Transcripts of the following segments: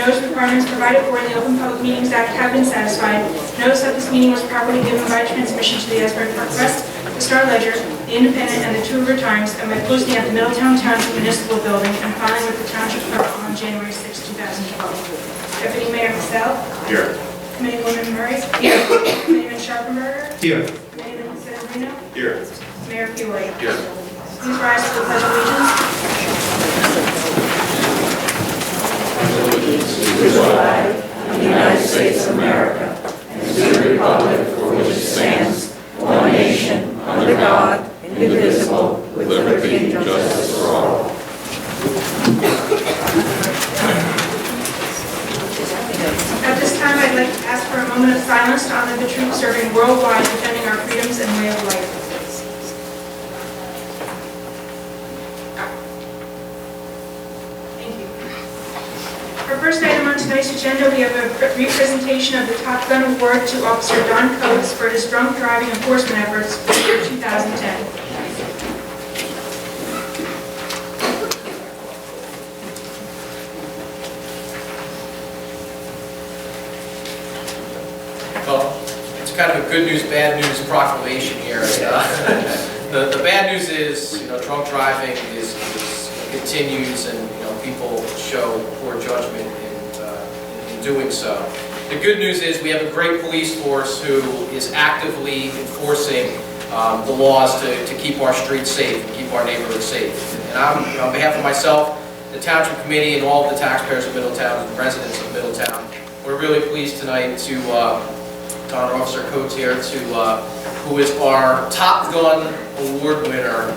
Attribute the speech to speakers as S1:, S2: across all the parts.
S1: Notice requirements provided for in the Open Public Meetings Act have been satisfied. Notice that this meeting was properly given by transmission to the Asbury Park Press, the Star Ledger, the Independent, and the Two River Times, and by posting at the Middletown Township Municipal Building and filing with the Township Clerk on January 6, 2012. Deputy Mayor Cassell.
S2: Here.
S1: Committeewoman Murray. Here. Committeeman Sharpenberger.
S2: Here.
S1: Committeeman Sedambrino.
S2: Here.
S1: Mayor Fiore.
S2: Here.
S1: Please rise for the Pledge of Allegiance.
S3: To the flag of the United States of America and to the republic for which it stands, one nation, under God, indivisible, with liberty and justice for all.
S1: At this time, I'd like to ask for a moment of silence to honor the troops serving worldwide, defending our freedoms and way of life. Our first item on tonight's agenda, we have a representation of the Top Gun Award to Officer Don Coates for his drunk driving enforcement efforts for the year 2010.
S4: Well, it's kind of a good news, bad news proclamation here. The bad news is, drunk driving continues, and people show poor judgment in doing so. The good news is we have a great police force who is actively enforcing the laws to keep our streets safe and keep our neighborhoods safe. And on behalf of myself, the Township Committee, and all of the taxpayers of Middletown, and the residents of Middletown, we're really pleased tonight to honor Officer Coates here, who is our Top Gun Award winner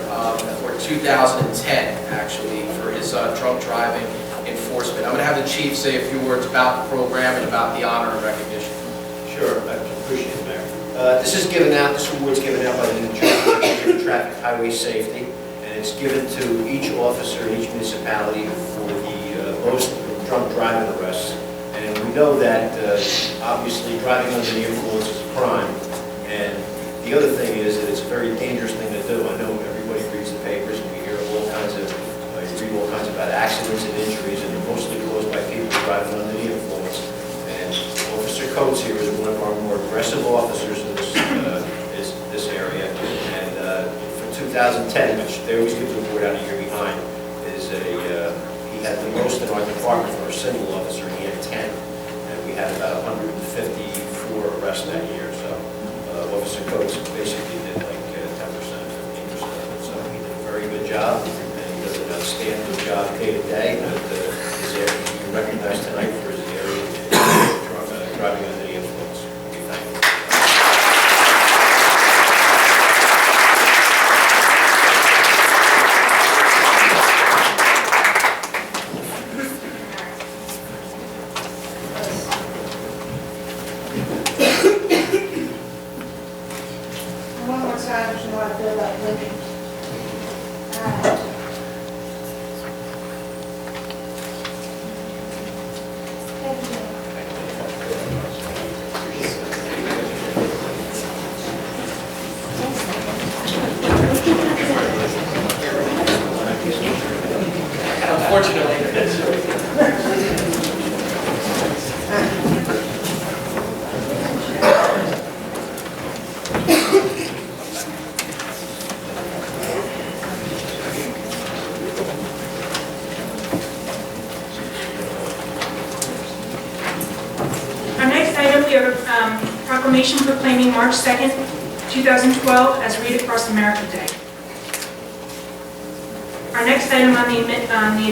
S4: for 2010, actually, for his drunk driving enforcement. I'm going to have the Chief say a few words about the program and about the honor and recognition.
S5: Sure, I appreciate it, Mayor. This award is given out by the New Jersey Traffic Highway Safety, and it's given to each officer in each municipality for the most drunk driving arrests. And we know that obviously driving under the influence is a crime, and the other thing is that it's a very dangerous thing to do. I know everybody reads the papers and we hear all kinds of, read all kinds about accidents and injuries, and they're mostly caused by people driving under the influence. And Officer Coates here is one of our more aggressive officers in this area. And for 2010, which they always give the award out a year behind, is he had the most in our department for a single officer. He had 10, and we had about 154 arrests that year. So Officer Coates basically did like 10%, 15% of it. So he did a very good job, and he does an outstanding job day to day. But he's recognized tonight for his area of driving under the influence. We thank you.
S6: One more time, if you want to feel like living.
S1: Our next item, we have a proclamation proclaiming March 2nd, 2012 as Read Across America Day. Our next item on the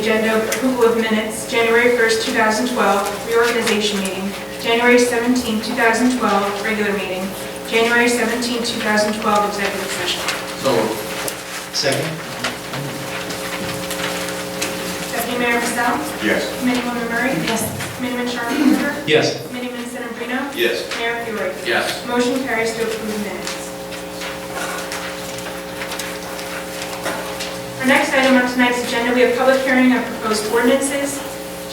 S1: agenda, approval of minutes, January 1st, 2012, reorganization meeting, January 17th, 2012, regular meeting, January 17th, 2012, executive session.
S4: So,
S2: Second?
S1: Deputy Mayor Cassell.
S2: Yes.
S1: Committeewoman Murray. Yes. Committeeman Sharpenberger.
S2: Yes.
S1: Committeeman Sedambrino.
S2: Yes.
S1: Mayor Fiore.
S4: yes.
S1: Motion carries to approve minutes. Our next item on tonight's agenda, we have public hearing of proposed ordinances,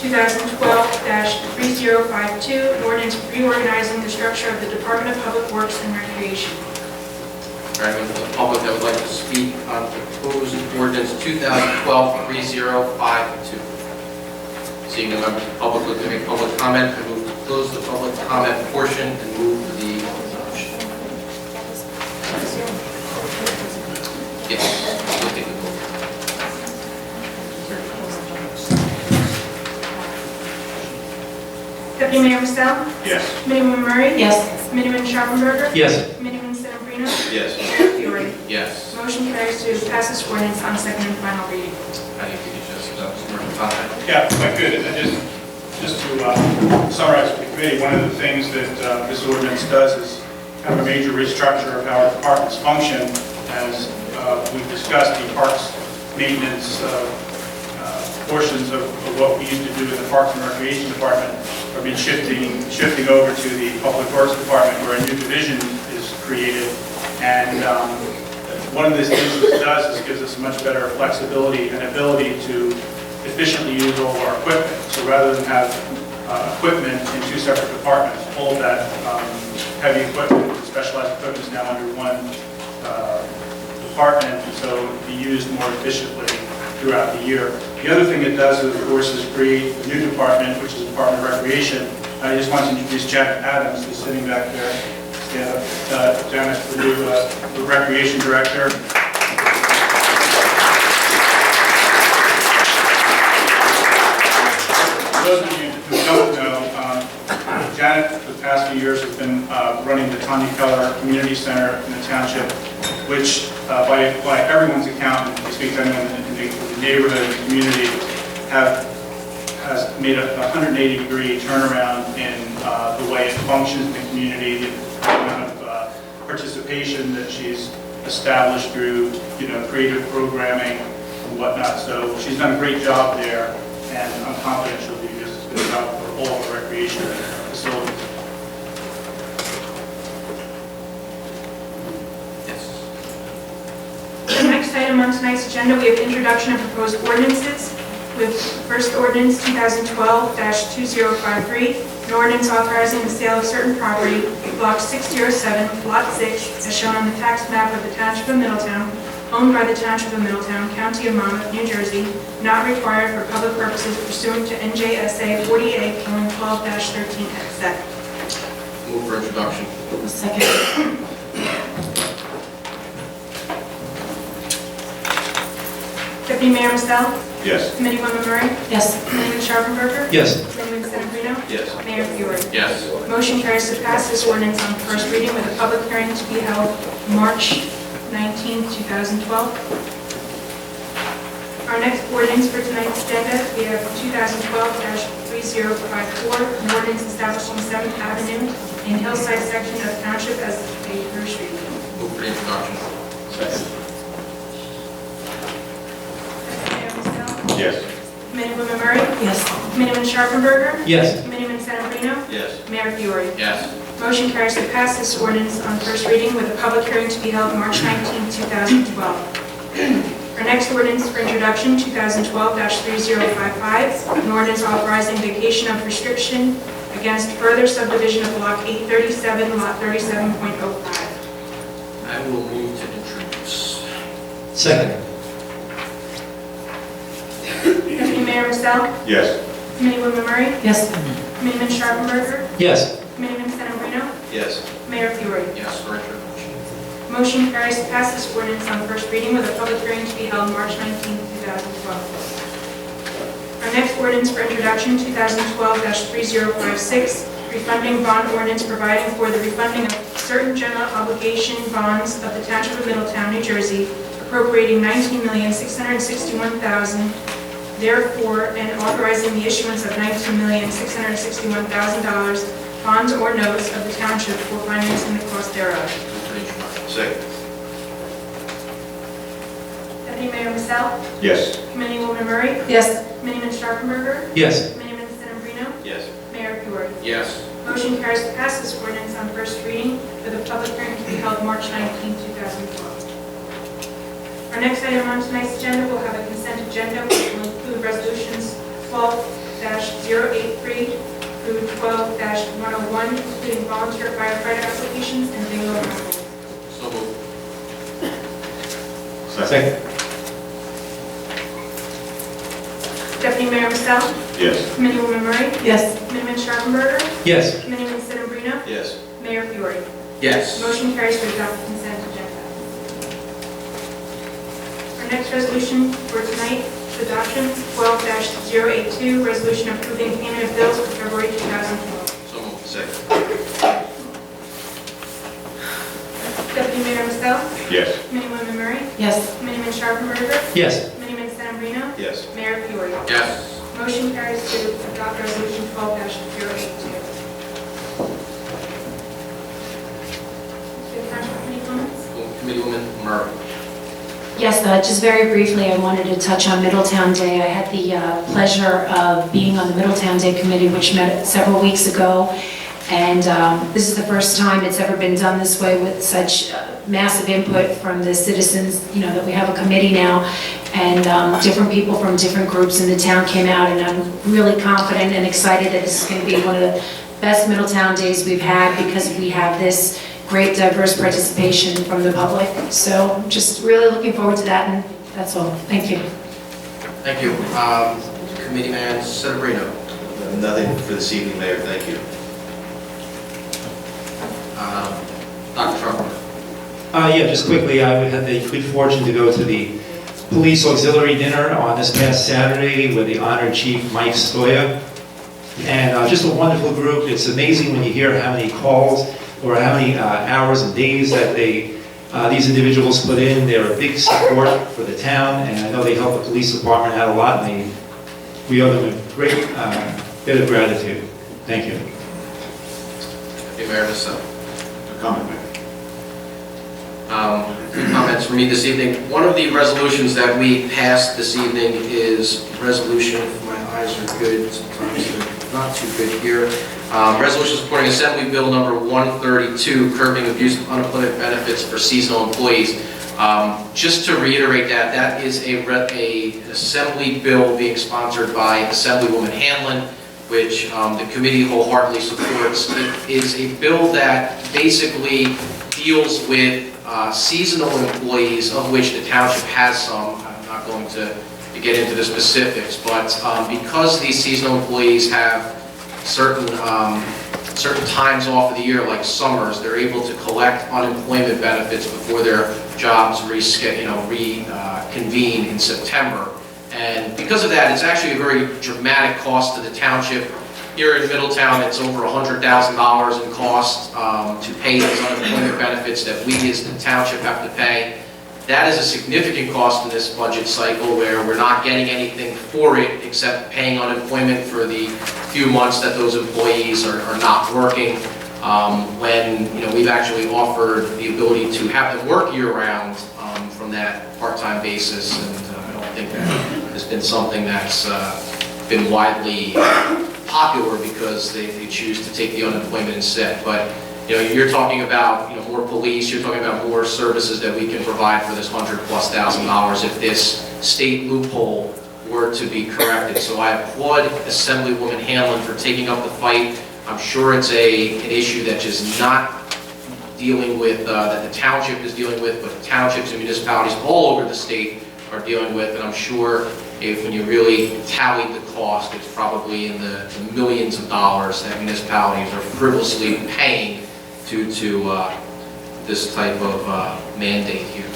S1: 2012-3052, an ordinance reorganizing the structure of the Department of Public Works and Recreation.
S4: All right, with the public that would like to speak on proposed ordinance 2012-3052. Seeing no members of the public looking to make public comment, I move to close the public comment portion and move the motion. Yes, we'll take the vote.
S1: Deputy Mayor Michelle?
S3: Yes.
S1: Committeewoman Murray?
S2: Yes.
S1: Committeeman Sharpenberger?
S3: Yes.
S1: Committeeman Sedambrino?
S3: Yes.
S1: Mayor Fiore?
S4: Yes.
S1: Motion carries to pass this ordinance on second and final reading.
S4: Thank you, just, Mr. Murphy.
S7: Yeah, if I could, just to summarize for the committee, one of the things that this ordinance does is kind of a major restructure of how our departments function. As we've discussed, the parks maintenance portions of what we used to do in the Parks and Recreation Department are being shifting over to the Public Works Department, where a new division is created. And one of the things this does is gives us much better flexibility and ability to efficiently use all of our equipment. So rather than have equipment in two separate departments, all of that heavy equipment, specialized equipment is now under one department, and so it will be used more efficiently throughout the year. The other thing it does, of course, is create a new department, which is the Department of Recreation. I just want to introduce Janet Adams, who's sitting back there. Janet, the Recreation Director. For those of you who don't know, Janet, for the past few years, has been running the Tanya Keller Community Center in the township, which, by everyone's account, if you speak to anyone in the neighborhood and community, has made a 180-degree turnaround in the way it functions in the community, the amount of participation that she's established through, creative programming and whatnot. So she's done a great job there, and I'm confident she'll do just as good a job for all the recreation facilities.
S1: The next item on tonight's agenda, we have introduction of proposed ordinances. With first ordinance 2012-2053, an ordinance authorizing the sale of certain property, block 607, lot 6, as shown on the tax map of the Township of Middletown, owned by the Township of Middletown, County of Monmouth, New Jersey, not required for public purposes pursuant to NJSA 48:12-13X.
S4: Move for introduction.
S2: Second.
S1: Deputy Mayor Michelle?
S3: Yes.
S1: Committeewoman Murray?
S2: Yes.
S1: Committeeman Sharpenberger?
S3: Yes.
S1: Committeeman Sedambrino?
S3: Yes.
S1: Mayor Fiore?
S4: Yes.
S1: Motion carries to pass this ordinance on first reading with a public hearing to be held March 19, 2012. Our next ordinance for tonight's agenda, we have 2012-3054, an ordinance establishing 7th Avenue in Hillside section of Township as a through street.
S4: Move for introduction.
S3: Second.
S1: Mayor Michelle?
S3: Yes.
S1: Committeewoman Murray?
S2: Yes.
S1: Committeeman Sharpenberger?
S3: Yes.
S1: Committeeman Sedambrino?
S3: Yes.
S1: Mayor Fiore?
S4: Yes.
S1: Motion carries to pass this ordinance on first reading with a public hearing to be held March 19, 2012. Our next ordinance for introduction, 2012-3055, an ordinance authorizing vacation of prescription against further subdivision of block 837, lot 37.05.
S4: I will move to introduce.
S3: Second.
S1: Deputy Mayor Michelle?
S3: Yes.
S1: Committeewoman Murray?
S2: Yes.
S1: Committeeman Sharpenberger?
S3: Yes.
S1: Committeeman Sedambrino?
S3: Yes.
S1: Mayor Fiore?
S4: Yes for introduction.
S1: Motion carries to pass this ordinance on first reading with a public hearing to be held March 19, 2012. Our next ordinance for introduction, 2012-3056, refunding bond ordinance providing for the refunding of certain general obligation bonds of the Township of Middletown, New Jersey, appropriating $19,661,000, therefore, and authorizing the issuance of $19,661,000 bonds or notes of the township for financing the cost thereof.
S4: Move for introduction.
S3: Second.
S1: Deputy Mayor Michelle?
S3: Yes.
S1: Committeewoman Murray?
S2: Yes.
S1: Committeeman Sharpenberger?
S3: Yes.
S1: Committeeman Sedambrino?
S3: Yes.
S1: Mayor Fiore?
S4: Yes.
S1: Motion carries to pass this ordinance on first reading with a public hearing to be held March 19, 2012. Our next item on tonight's agenda will have a consent agenda which will include resolutions 12-083 through 12-101, including volunteer firefighter applications and bingo raffles.
S4: So moved.
S3: Second.
S1: Deputy Mayor Michelle?
S3: Yes.
S1: Committeewoman Murray?
S6: Yes.
S1: Committeeman Sharpenberger?
S2: Yes.
S1: Committeeman Sedambrino?
S5: Yes.
S1: Mayor Fiore?
S4: Yes.
S1: Motion carries to adopt the consent agenda. Our next resolution for tonight is adoption, 12-082, resolution approving payment of bills for February 2012.
S4: So moved.
S5: Second.
S1: Deputy Mayor Michelle?
S3: Yes.
S1: Committeewoman Murray?
S6: Yes.
S1: Committeeman Sharpenberger?
S2: Yes.
S1: Committeeman Sedambrino?
S5: Yes.
S1: Mayor Fiore?
S4: Yes.
S1: Motion carries to adopt resolution 12-082. Township Committee comments?
S4: Committeewoman Murray.
S8: Yes, just very briefly, I wanted to touch on Middletown Day. I had the pleasure of being on the Middletown Day Committee, which met several weeks ago, and this is the first time it's ever been done this way with such massive input from the citizens, you know, that we have a committee now, and different people from different groups in the town came out, and I'm really confident and excited that this is going to be one of the best Middletown Days we've had because we have this great diverse participation from the public. So just really looking forward to that, and that's all. Thank you.
S4: Thank you. Committeeman Sedambrino.
S5: Nothing for this evening, Mayor, thank you.
S4: Dr. Trump.
S2: Yeah, just quickly, I had the good fortune to go to the Police Auxiliary Dinner on this past Saturday with the Honored Chief Mike Stoya. And just a wonderful group. It's amazing when you hear how many calls or how many hours and days that these individuals put in. They're a big support for the town, and I know they help the police department out a lot, and we owe them a great bit of gratitude. Thank you.
S4: Deputy Mayor Michelle.
S3: Comment, Mayor.
S4: Few comments from me this evening. One of the resolutions that we passed this evening is resolution, if my eyes are good, sometimes they're not too good here. Resolution supporting Assembly Bill number 132, curbing abuse of unemployment benefits for seasonal employees. Just to reiterate that, that is an Assembly bill being sponsored by Assemblywoman Hanlon, which the committee wholeheartedly supports. It is a bill that basically deals with seasonal employees, of which the township has some. I'm not going to get into the specifics, but because these seasonal employees have certain times off of the year, like summers, they're able to collect unemployment benefits before their jobs reconvene in September. And because of that, it's actually a very dramatic cost to the township. Here in Middletown, it's over $100,000 in cost to pay those unemployment benefits that we as the township have to pay. That is a significant cost in this budget cycle where we're not getting anything for it except paying unemployment for the few months that those employees are not working. When we've actually offered the ability to have them work year-round from that part-time basis, and I don't think that has been something that's been widely popular because they choose to take the unemployment instead. But you're talking about more police, you're talking about more services that we can provide for this $100,000+ if this state loophole were to be corrected. So I applaud Assemblywoman Hanlon for taking up the fight. I'm sure it's an issue that is not dealing with, that the township is dealing with, but townships and municipalities all over the state are dealing with, and I'm sure when you really tally the cost, it's probably in the millions of dollars that municipalities are frivolously paying due to this type of mandate here.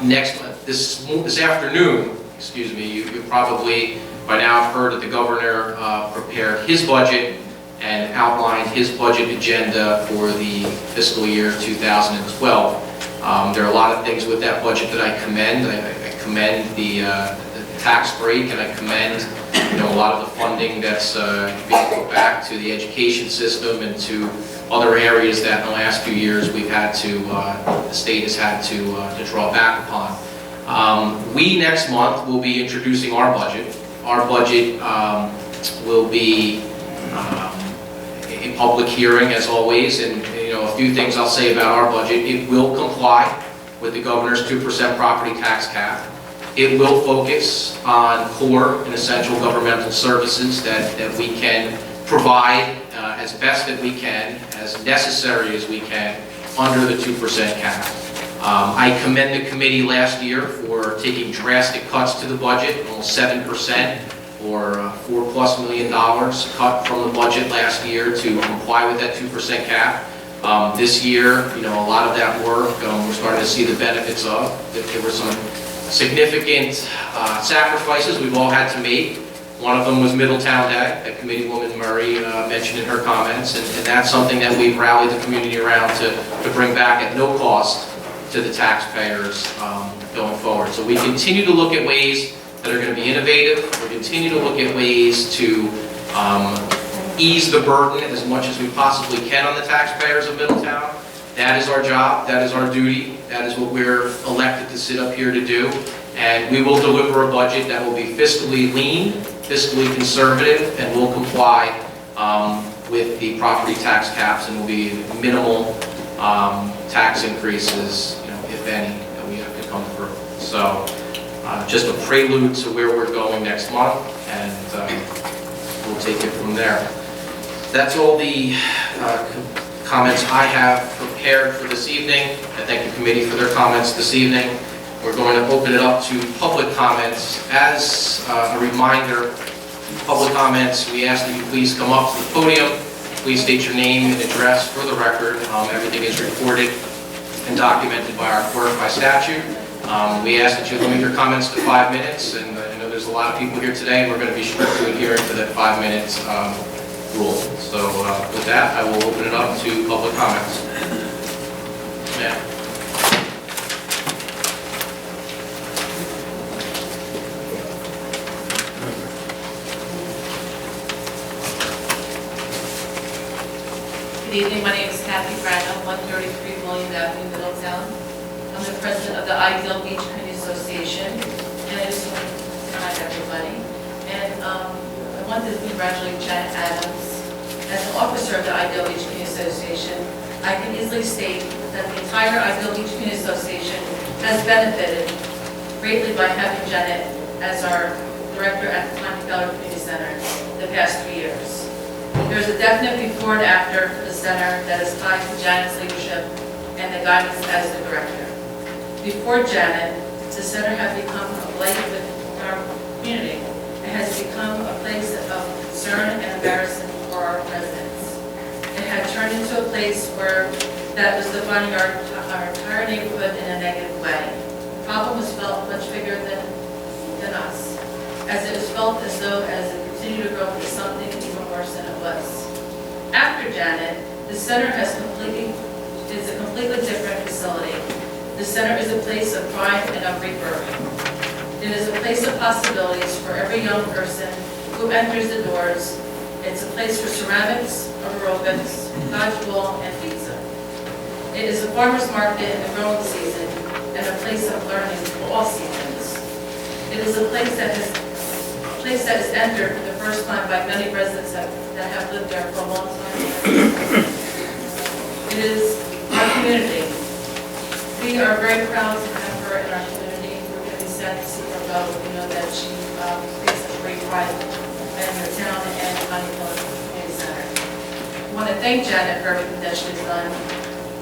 S4: Next, this afternoon, you probably by now have heard that the governor prepared his budget and outlined his budget agenda for the fiscal year 2012. There are a lot of things with that budget that I commend. I commend the tax break, and I commend a lot of the funding that's being put back to the education system and to other areas that in the last few years we've had to, the state has had to draw back upon. We next month will be introducing our budget. Our budget will be a public hearing as always, and a few things I'll say about our budget. It will comply with the governor's 2% property tax cap. It will focus on core and essential governmental services that we can provide as best that we can, as necessary as we can, under the 2% cap. I commend the committee last year for taking drastic cuts to the budget, almost 7%, or $4+ million cut from the budget last year to comply with that 2% cap. This year, you know, a lot of that work we're starting to see the benefits of. There were some significant sacrifices we've all had to make. One of them was Middletown Day, that Committeewoman Murray mentioned in her comments, and that's something that we've rallied the community around to bring back at no cost to the taxpayers going forward. So we continue to look at ways that are going to be innovative. We continue to look at ways to ease the burden as much as we possibly can on the taxpayers of Middletown. That is our job, that is our duty, that is what we're elected to sit up here to do. And we will deliver a budget that will be fiscally lean, fiscally conservative, and will comply with the property tax caps, and will be minimal tax increases, you know, if any, that we have to come through. So just a prelude to where we're going next month, and we'll take it from there. That's all the comments I have prepared for this evening. I thank the committee for their comments this evening. We're going to open it up to public comments. As a reminder, public comments, we ask that you please come up to the podium. Please state your name and address for the record. Everything is recorded and documented by our clerk by statute. We ask that you limit your comments to 5 minutes, and I know there's a lot of people here today, and we're going to be strict to adhering to that 5 minutes rule. So with that, I will open it up to public comments. Yeah.
S9: Good evening, my name is Kathy Brandon, 133 Williams Avenue, Middletown. I'm the president of the Ideal Beach Community Association, and I just want to hi everybody. And I wanted to congratulate Janet Adams. As an officer of the Ideal Beach Community Association, I can easily state that the entire Ideal Beach Community Association has benefited greatly by having Janet as our director at the Township Committee Center the past 3 years. There's a definite before and after for the center that is tied to Janet's leadership and the guidance as the director. Before Janet, the center had become a blight with our community. It has become a place of concern and embarrassment for our residents. It had turned into a place where that was defining our entire neighborhood in a negative way. The problem was felt much bigger than us, as it was felt as though as it continued to grow into something even worse than it was. After Janet, the center is a completely different facility. The center is a place of pride and of rebirth. It is a place of possibilities for every young person who enters the doors. It's a place for ceramics, aerobics, dodgeball, and pizza. It is a farmer's market in the growing season and a place of learning for all seasons. It is a place that is entered for the first time by many residents that have lived there for a long time. It is our community. We are very proud to have her in our community. We're going to be sad to see her go. We know that she takes a great pride in the town and County Community Center. I want to thank Janet for everything that she has done,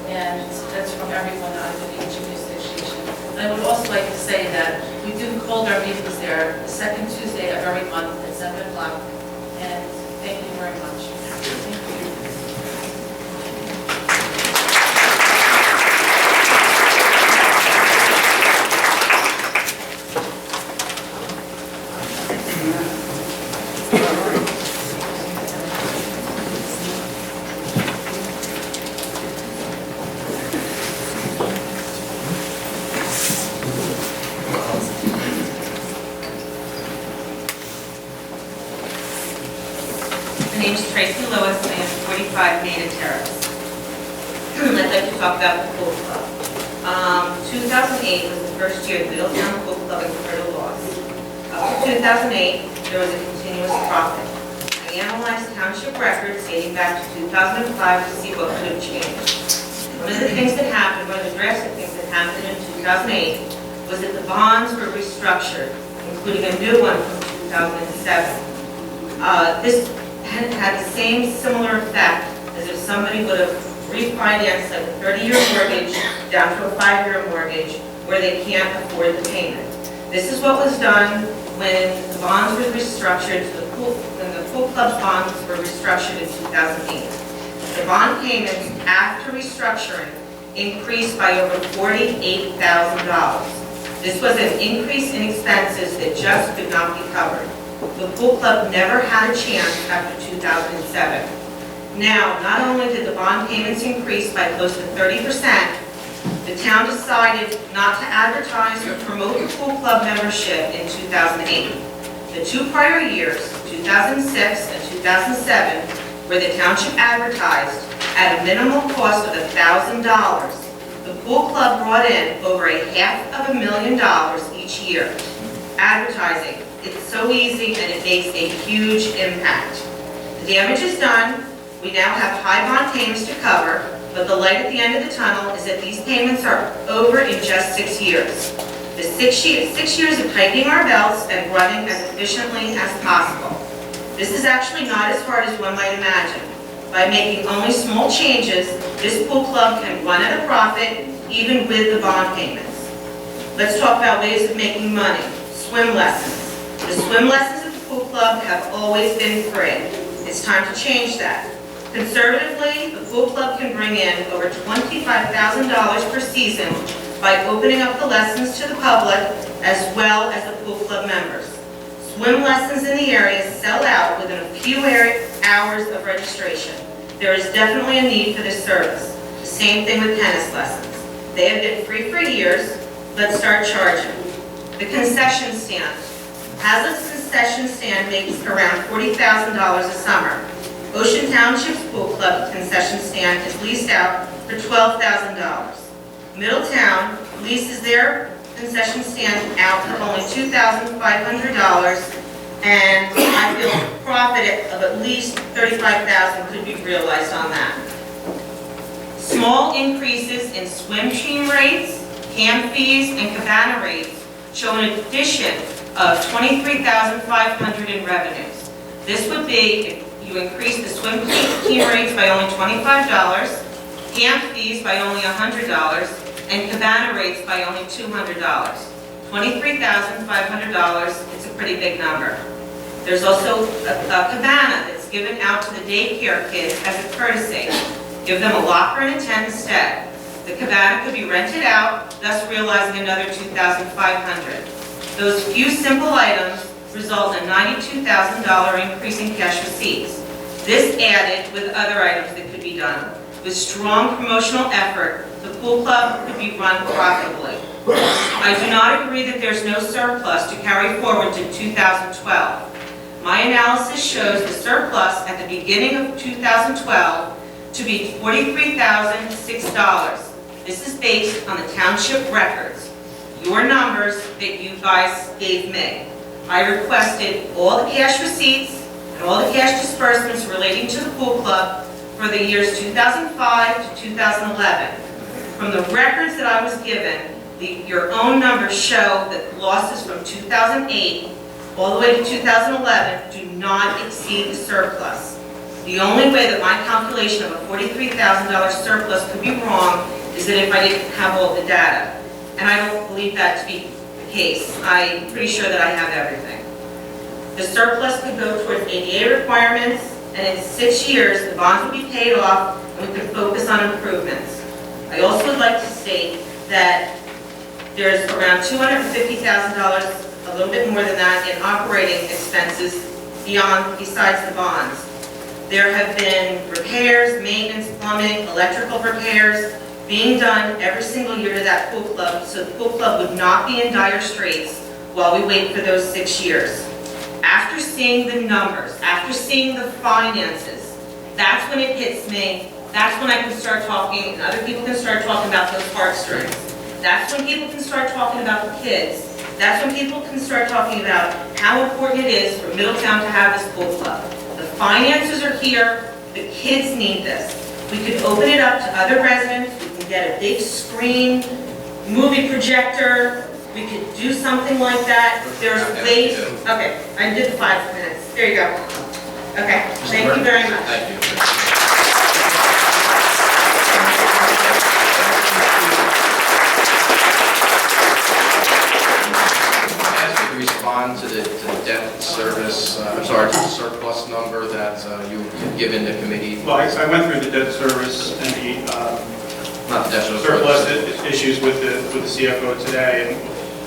S9: and that's from everyone on the Beach Community Association. And I would also like to say that we do hold our meetings there the second Tuesday of every month at 7 o'clock. And thank you very much. Thank you.
S10: My name is Tracy Lewis, I am 45 Maida Terrace. I'd like to talk about the pool club. 2008 was the first year the Middletown Pool Club incurred a loss. Up to 2008, there was a continuous profit. I analyzed township records dating back to 2005 to see what could have changed. One of the things that happened, one of the drastic things that happened in 2008, was that the bonds were restructured, including a new one from 2007. This had the same similar effect as if somebody would have refinanced like a 30-year mortgage down to a 5-year mortgage where they can't afford the payment. This is what was done when the bonds were restructured, when the pool club bonds were restructured in 2008. The bond payments after restructuring increased by over $48,000. This was an increase in expenses that just could not be covered. The pool club never had a chance after 2007. Now, not only did the bond payments increase by close to 30%, the town decided not to advertise or promote the pool club membership in 2008. The 2 prior years, 2006 and 2007, where the township advertised at a minimum cost of $1,000, the pool club brought in over $500,000 each year. Advertising, it's so easy and it makes a huge impact. The damage is done. We now have high bond payments to cover, but the light at the end of the tunnel is that these payments are over in just 6 years. The 6 years of tightening our belts and running as efficiently as possible. This is actually not as hard as one might imagine. By making only small changes, this pool club can run at a profit even with the bond payments. Let's talk about ways of making money. Swim lessons. The swim lessons at the pool club have always been free. It's time to change that. Conservatively, the pool club can bring in over $25,000 per season by opening up the lessons to the public as well as the pool club members. Swim lessons in the area sell out within a few hours of registration. There is definitely a need for this service. The same thing with tennis lessons. They have been free for years. Let's start charging. The concession stand. Hazlitt's concession stand makes around $40,000 a summer. Ocean Township's pool club concession stand is leased out for $12,000. Middletown leases their concession stand out for only $2,500, and I feel a profit of at least $35,000 could be realized on that. Small increases in swim team rates, camp fees, and cabana rates show an addition of $23,500 in revenues. This would be if you increase the swim team rates by only $25, camp fees by only $100, and cabana rates by only $200. $23,500, it's a pretty big number. There's also a cabana that's given out to the daycare kids as a courtesy. Give them a locker and a tent instead. The cabana could be rented out, thus realizing another $2,500. Those few simple items result in a $92,000 increase in cash receipts. This added with other items that could be done. With strong promotional effort, the pool club could be run profitably. I do not agree that there's no surplus to carry forward to 2012. My analysis shows the surplus at the beginning of 2012 to be $43,006. This is based on the township records, your numbers that you guys gave me. I requested all the cash receipts and all the cash disbursements relating to the pool club for the years 2005 to 2011. From the records that I was given, your own numbers show that losses from 2008 all the way to 2011 do not exceed the surplus. The only way that my calculation of a $43,000 surplus could be wrong is that if I didn't have all the data. And I don't believe that to be the case. I'm pretty sure that I have everything. The surplus could go towards ADA requirements, and in 6 years, the bonds would be paid off, and we could focus on improvements. I also would like to state that there's around $250,000, a little bit more than that, in operating expenses besides the bonds. There have been repairs, maintenance, plumbing, electrical repairs being done every single year to that pool club, so the pool club would not be in dire straits while we wait for those 6 years. After seeing the numbers, after seeing the finances, that's when it hits me. That's when I can start talking, and other people can start talking about those heartstrings. That's when people can start talking about the kids. That's when people can start talking about how important it is for Middletown to have this pool club. The finances are here. The kids need this. We could open it up to other residents. We can get a big screen, movie projector. We could do something like that. There's ways. Okay, I did the 5 minutes. There you go. Okay, thank you very much.
S4: Thank you. Ask you to respond to the given the committee?
S7: Well, I went through the debt service and the
S4: Not the debt service.
S7: surplus issues with the CFO today, and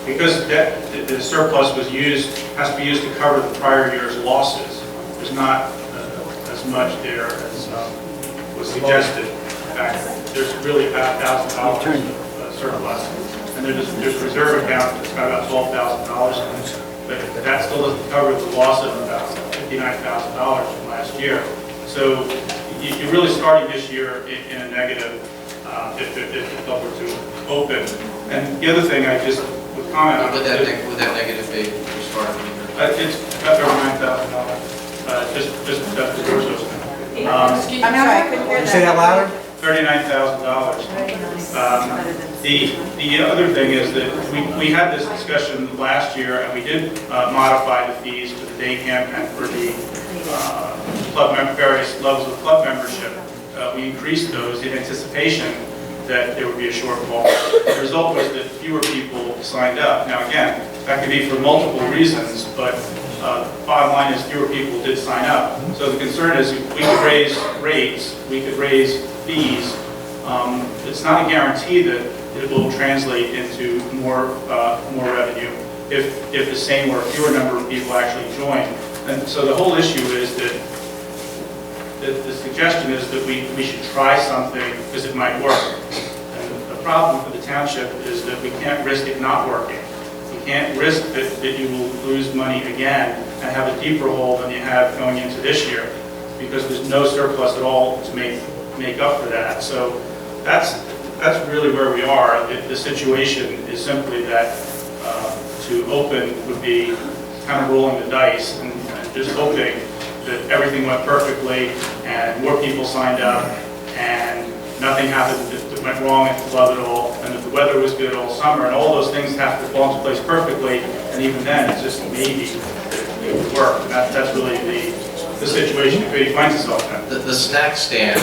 S7: because the surplus has to be used to cover the prior year's losses, there's not as much there as was suggested. In fact, there's really about $1,000 of surplus, and there's a reserve account that's got about $12,000 in it, but that still doesn't cover the loss of about $59,000 from last year. So you're really starting this year in a negative if the club were to open. And the other thing I just would comment on.
S4: Would that negative be starting?
S7: It's about over $9,000. Just the doors open.
S6: I'm sorry, I couldn't hear that.
S3: Say that louder?
S7: $39,000. The other thing is that we had this discussion last year, and we did modify the fees for the day camp and for the various levels of club membership. We increased those in anticipation that there would be a shortfall. The result was that fewer people signed up. Now again, that could be for multiple reasons, but bottom line is fewer people did sign up. So the concern is if we could raise rates, we could raise fees. It's not a guarantee that it will translate into more revenue if the same or fewer number of people actually join. And so the whole issue is that the suggestion is that we should try something because it might work. And the problem for the township is that we can't risk it not working. We can't risk that you will lose money again and have a deeper hole than you have going into this year because there's no surplus at all to make up for that. So that's really where we are. The situation is simply that to open would be kind of rolling the dice and just hoping that everything went perfectly and more people signed up and nothing happened that went wrong at the club at all, and if the weather was good all summer, and all those things have to fall into place perfectly, and even then it's just maybe it would work. And that's really the situation the committee finds itself in.
S4: The snack stand,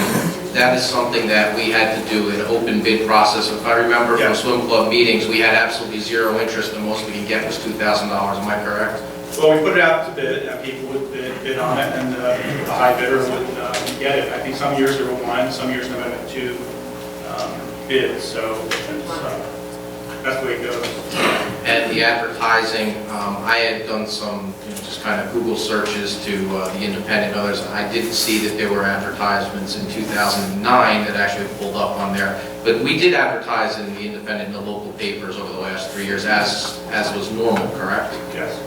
S4: that is something that we had to do an open bid process. If I remember from swim club meetings, we had absolutely zero interest, and the most we could get was $2,000. Am I correct?
S7: Well, we put it out to bid, and people would bid on it, and the high bidder would get it. I think some years there were one, some years there were two bids, so that's the way it goes.
S4: And the advertising, I had done some just kind of Google searches to the Independent and others, and I didn't see that there were advertisements in 2009 that actually pulled up on there. But we did advertise in the Independent and the local papers over the last 3 years as was normal, correct?
S7: Yes.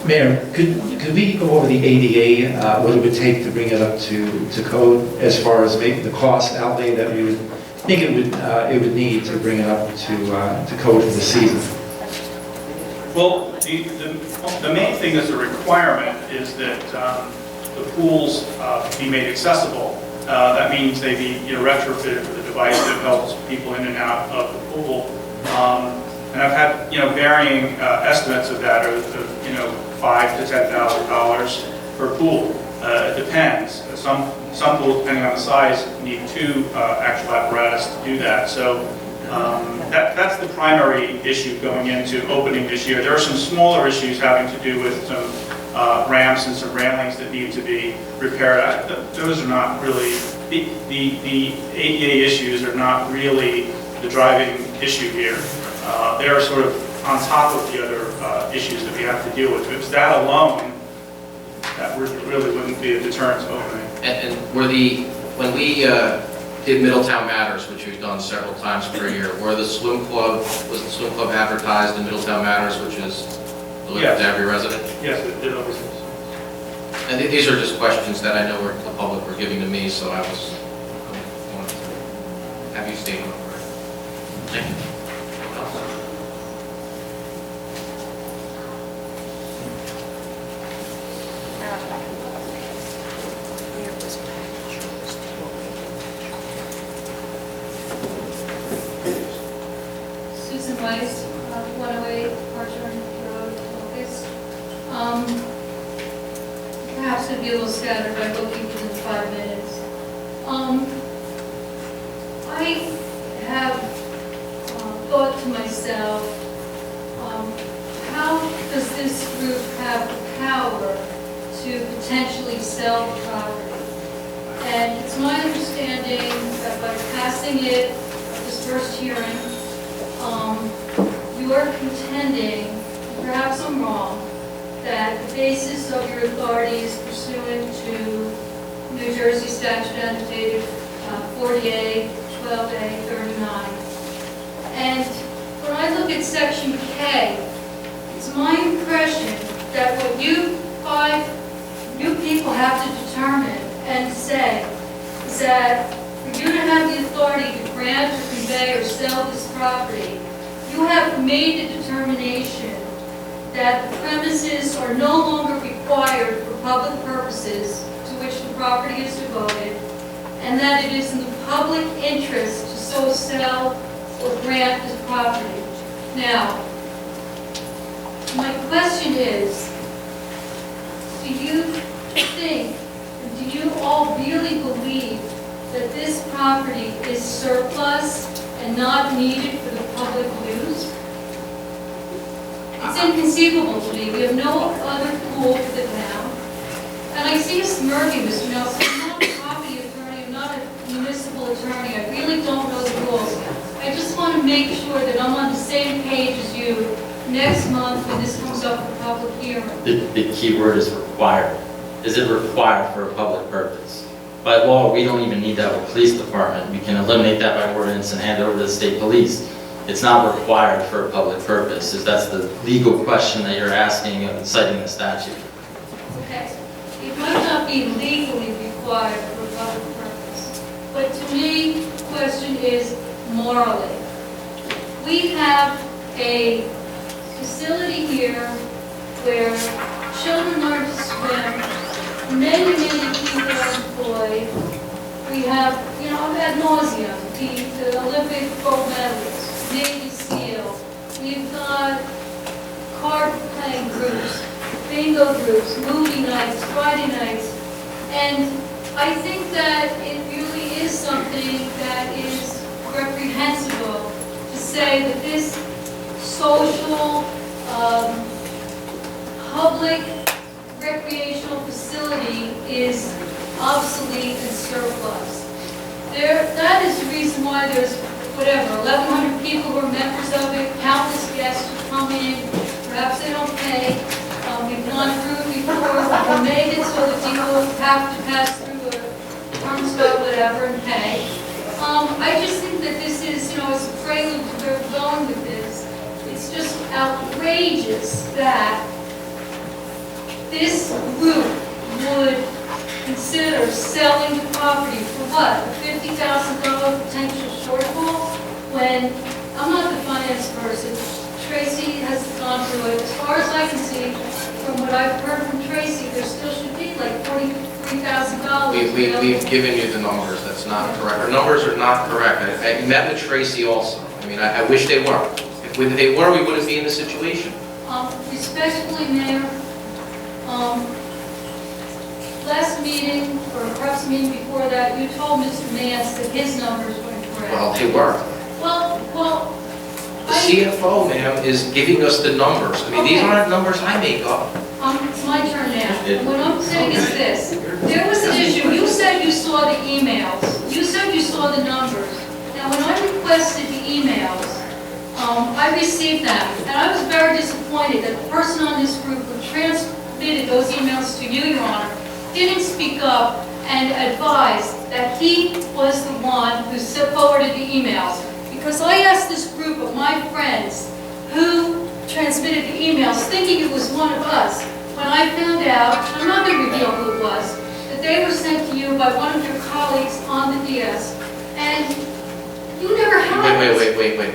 S2: Mayor, could we go over the ADA, what it would take to bring it up to code as far as maybe the cost outlay that we would think it would need to bring it up to code for the season?
S7: Well, the main thing that's a requirement is that the pools be made accessible. That means they be retrofitted with a device that helps people in and out of the pool. And I've had varying estimates of that, of $5,000 to $10,000 per pool. It depends. Some pools, depending on the size, need two actual apparatus to do that. So that's the primary issue going into opening this year. There are some smaller issues having to do with some ramps and some railings that need to be repaired. Those are not really, the ADA issues are not really the driving issue here. They are sort of on top of the other issues that we have to deal with. If it's that alone, that really wouldn't be a deterrent to opening.
S4: And when we did Middletown Matters, which we've done several times per year, was the swim club advertised in Middletown Matters, which is delivered to every resident?
S7: Yes, it always is.
S4: And these are just questions that I know the public were giving to me, so I wanted to have you state them. Thank you.
S11: Susan Weiss, 108 Parchment Road, August. Perhaps it'd be a little scattered, but I will keep it in 5 minutes. I have thought to myself, how does this group have the power to potentially sell the property. And it's my understanding that by passing it at this first hearing, you are contending, perhaps I'm wrong, that the basis of your authority is pursuant to New Jersey statute annotated 40A, 12A, 39. And when I look at section K, it's my impression that what you five new people have to determine and say is that for you to have the authority to grant or convey or sell this property, you have made the determination that the premises are no longer required for public purposes to which the property is devoted, and that it is in the public interest to so sell or grant this property. Now, my question is, do you think, do you all really believe that this property is surplus and not needed for the public use? It's inconceivable to me. We have no other pool for the town. And I see you smirking, Mr. Nelson. I'm not a property attorney. I'm not a municipal attorney. I really don't know the rules. I just want to make sure that I'm on the same page as you next month when this comes up for public hearing.
S12: The key word is required. Is it required for a public purpose? By law, we don't even need to have a police department. We can eliminate that by ordinance and hand it over to the state police. It's not required for a public purpose. If that's the legal question that you're asking, citing the statute.
S11: Okay. It might not be legally required for a public purpose, but to me, the question is morally. We have a facility here where children learn to swim, many people are employed. We have, ad nauseum, the Olympic gold medalists, Navy SEAL. We've got card playing groups, bingo groups, movie nights, Friday nights. And I think that it really is something that is reprehensible to say that this social, public recreational facility is obsolete and surplus. That is the reason why there's, 1,100 people who are members of it, countless guests who come in, perhaps they don't pay. We've gone through it before, we made it so that people have to pass through a turnstile, whatever, and pay. I just think that this is, as a prelude to where we're going with this, it's just outrageous that this group would consider selling the property for what, a $50,000 potential shortfall? When I'm not the finance person, Tracy has gone through it. As far as I can see, from what I've heard from Tracy, there still should be like $43,000.
S4: We've given you the numbers. That's not correct. Our numbers are not correct. I met with Tracy also. I wish they were. If they were, we wouldn't be in this situation.
S11: Respectfully, Mayor, last meeting, or perhaps the meeting before that, you told Mr. Mance that his numbers were incorrect.
S4: Well, they were.
S11: Well,
S4: The CFO, ma'am, is giving us the numbers. These aren't numbers I make up.
S11: it's my turn now. And what I'm saying is this. There was an issue. You said you saw the emails. You said you saw the numbers. Now, when I requested the emails, I received them. And I was very disappointed that the person on this group who transmitted those emails to you, Your Honor, didn't speak up and advise that he was the one who forwarded the emails. Because I asked this group of my friends who transmitted the emails, thinking it was one of us, when I found out, I'm not going to reveal who it was, that they were sent to you by one of your colleagues on the DS, and you never had it.
S4: Wait.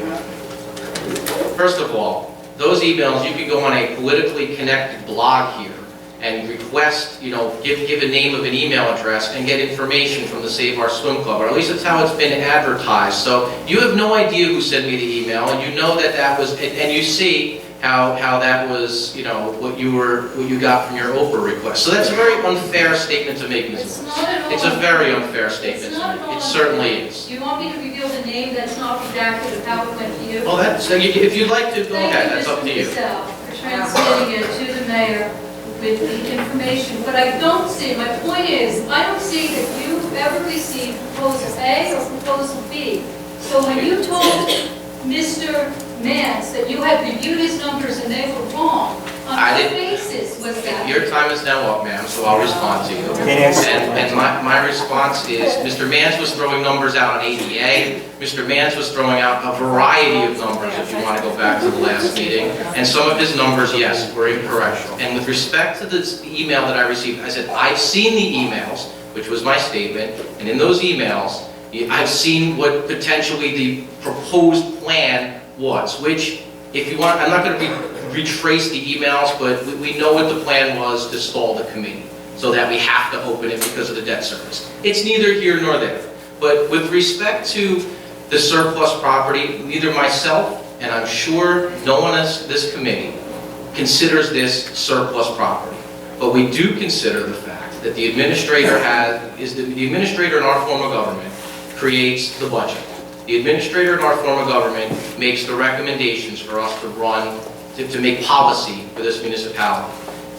S4: First of all, those emails, you could go on a politically connected blog here and request, give a name of an email address and get information from the Save Our Swim Club, or at least that's how it's been advertised. So you have no idea who sent me the email, and you know that was, and you see how that was, what you got from your Oprah request. So that's a very unfair statement to make, Ms. Lewis. It's a very unfair statement to make. It certainly is.
S11: Do you want me to reveal the name that's not redacted of how it went to you?
S4: Well, if you'd like to, go ahead. That's up to you.
S11: Thank you, Mr. Cassell, for transmitting it to the mayor, who with the information. What I don't see, my point is, I don't see that you've ever received proposal A or proposal B. So when you told Mr. Mance that you had reviewed his numbers and they were wrong, on what basis was that?
S4: Your time is now up, ma'am, so I'll respond to you. And my response is, Mr. Mance was throwing numbers out on ADA. Mr. Mance was throwing out a variety of numbers, if you want to go back to the last meeting. And some of his numbers, yes, were incorrect. And with respect to this email that I received, I said, I've seen the emails, which was my statement, and in those emails, I've seen what potentially the proposed plan was, which, if you want, I'm not going to retrace the emails, but we know what the plan was to stall the committee, so that we have to open it because of the debt service. It's neither here nor there. But with respect to the surplus property, neither myself, and I'm sure no one in this committee, considers this surplus property. But we do consider the fact that the administrator the administrator in our form of government creates the budget. The administrator in our form of government makes the recommendations for us to run, to make policy for this municipality.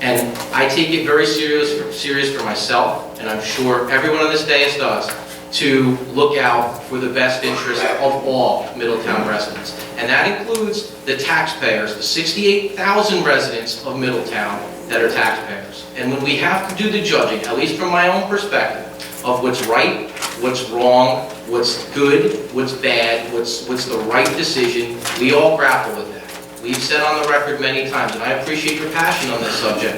S4: And I take it very serious for myself, and I'm sure everyone on this dais does, to look out for the best interest of all Middletown residents. And that includes the taxpayers, the 68,000 residents of Middletown that are taxpayers. And when we have to do the judging, at least from my own perspective, of what's right, what's wrong, what's good, what's bad, what's the right decision, we all grapple with that. We've said on the record many times, and I appreciate your passion on this subject,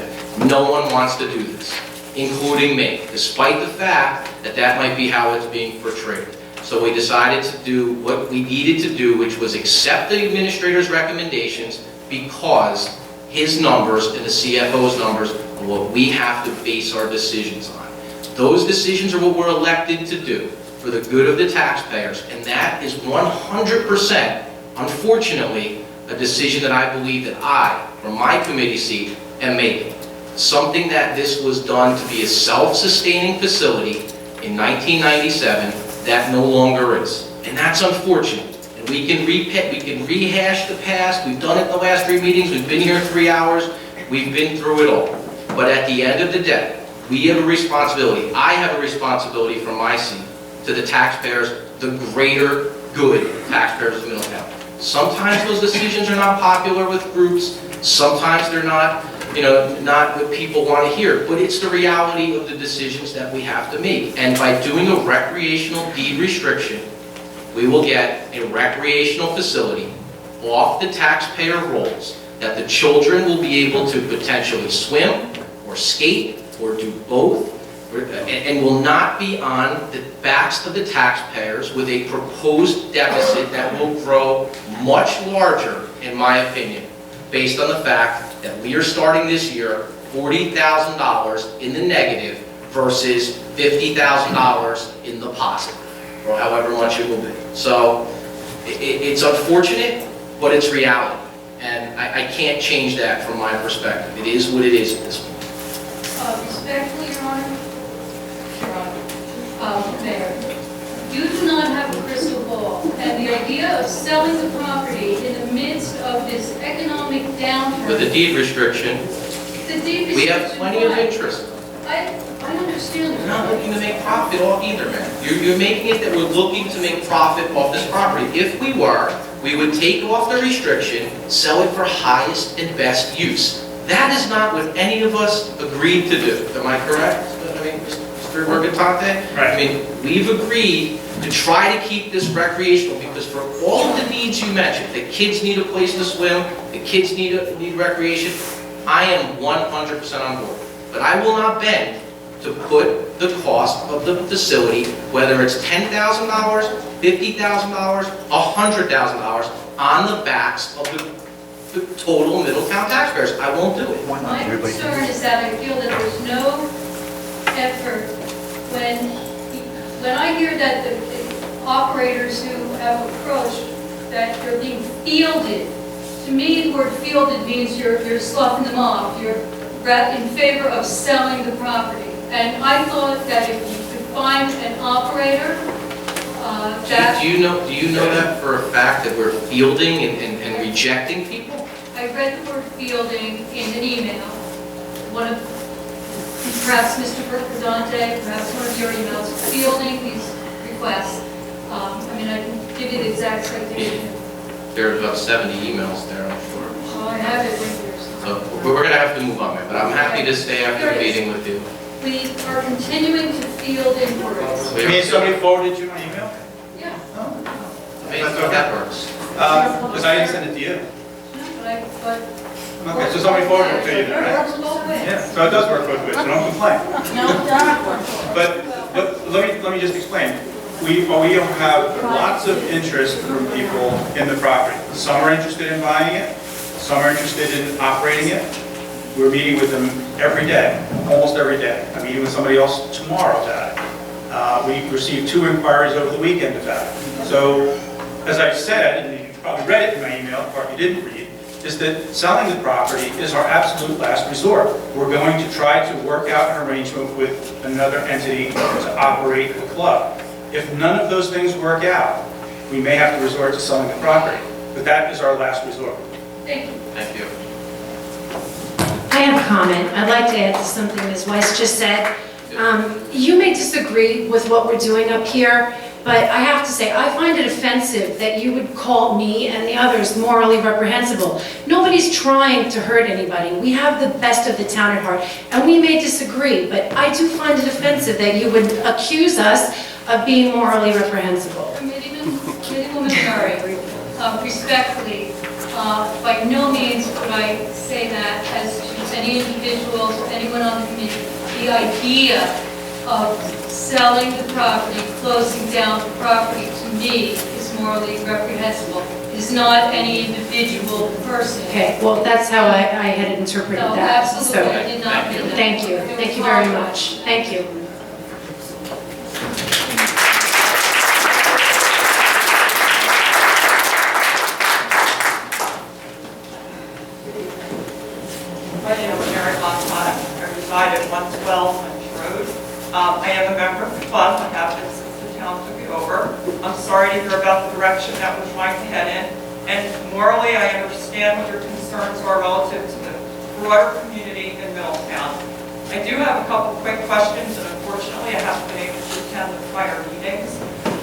S4: no one wants to do this, including me, despite the fact that that might be how it's being portrayed. So we decided to do what we needed to do, which was accept the administrator's recommendations, because his numbers and the CFO's numbers are what we have to base our decisions on. Those decisions are what we're elected to do for the good of the taxpayers, and that is 100%, unfortunately, a decision that I believe that I, from my committee seat, am making. Something that this was done to be a self-sustaining facility in 1997 that no longer is. And that's unfortunate. And we can rehash the past. We've done it the last 3 meetings. We've been here 3 hours. We've been through it all. But at the end of the day, we have a responsibility. I have a responsibility from my seat to the taxpayers, the greater good taxpayers of Middletown. Sometimes those decisions are not popular with groups. Sometimes they're not, not what people want to hear. But it's the reality of the decisions that we have to make. And by doing a recreational deed restriction, we will get a recreational facility off the taxpayer rolls that the children will be able to potentially swim or skate or do both, and will not be on the backs of the taxpayers with a proposed deficit that will grow much larger, in my opinion, based on the fact that we are starting this year $40,000 in the negative versus $50,000 in the positive, or however much it will be. So it's unfortunate, but it's reality. And I can't change that from my perspective. It is what it is at this point.
S11: Respectfully, Your Honor, Mayor, you do not have a crystal ball, and the idea of selling the property in the midst of this economic downturn...
S4: With the deed restriction, we have plenty of interest.
S11: I understand.
S4: We're not looking to make profit off either, man. You're making it that we're looking to make profit off this property. If we were, we would take off the restriction, sell it for highest and best use. That is not what any of us agreed to do. Am I correct? I mean, Mr. Mercatante?
S7: Right.
S4: I mean, we've agreed to try to keep this recreational, because for all of the needs you mentioned, the kids need a place to swim, the kids need recreation, I am 100% on board. But I will not bend to put the cost of the facility, whether it's $10,000, $50,000, $100,000, on the backs of the total Middletown taxpayers. I won't do it.
S11: My concern is that I feel that there's no effort when I hear that the operators who have approached that they're being fielded. To me, the word fielded means you're sloughing them off. You're in favor of selling the property. And I thought that if you could find an operator that...
S4: Do you know that for a fact, that we're fielding and rejecting people?
S11: I read the word fielding in an email. one of, perhaps Mr. Dante, perhaps one of your emails, fielding these requests. I mean, I can give you the exact citation.
S4: There's about 70 emails there, I'm sure.
S11: Oh, I have it right here.
S4: So we're going to have to move on, but I'm happy to stay after the meeting with you.
S11: We are continuing to field inquiries.
S7: You mean somebody forwarded you my email?
S11: Yeah.
S4: That's how that works.
S7: Because I didn't send it to you.
S11: But
S7: Okay, so somebody forwarded it to you, then, right?
S11: works both ways.
S7: Yeah, so it does work both ways, so don't complain.
S11: No, it doesn't work.
S7: But let me just explain. We have lots of interest from people in the property. Some are interested in buying it, some are interested in operating it. We're meeting with them every day, almost every day. I'm meeting with somebody else tomorrow about it. We received 2 inquiries over the weekend about it. So, as I said, and you probably read it in my email, the part you didn't read, is that selling the property is our absolute last resort. We're going to try to work out an arrangement with another entity to operate the club. If none of those things work out, we may have to resort to selling the property, but that is our last resort.
S11: Thank you.
S4: Thank you.
S8: I have a comment. I'd like to add to something Ms. Weiss just said. You may disagree with what we're doing up here, but I have to say, I find it offensive that you would call me and the others morally reprehensible. Nobody's trying to hurt anybody. We have the best of the town at heart, and we may disagree, but I do find it offensive that you would accuse us of being morally reprehensible.
S11: Committeewoman Murray, respectfully, by no means would I say that as to any individual, anyone on the committee. The idea of selling the property, closing down the property, to me, is morally reprehensible. It is not any individual person.
S8: Okay, well, that's how I had interpreted
S11: No,
S8: that.
S11: absolutely, I did not mean that.
S8: Thank you. Thank you very much. Thank you.
S13: My name is Mary Montana. I reside at 112 Lynch Road. I am a member of the club. I have been since the town took it over. I'm sorry to hear about the direction that we're trying to head in. And morally, I understand what your concerns are relative to the broader community in Middletown. I do have a couple quick questions, and unfortunately, I haven't been able to attend the prior meetings.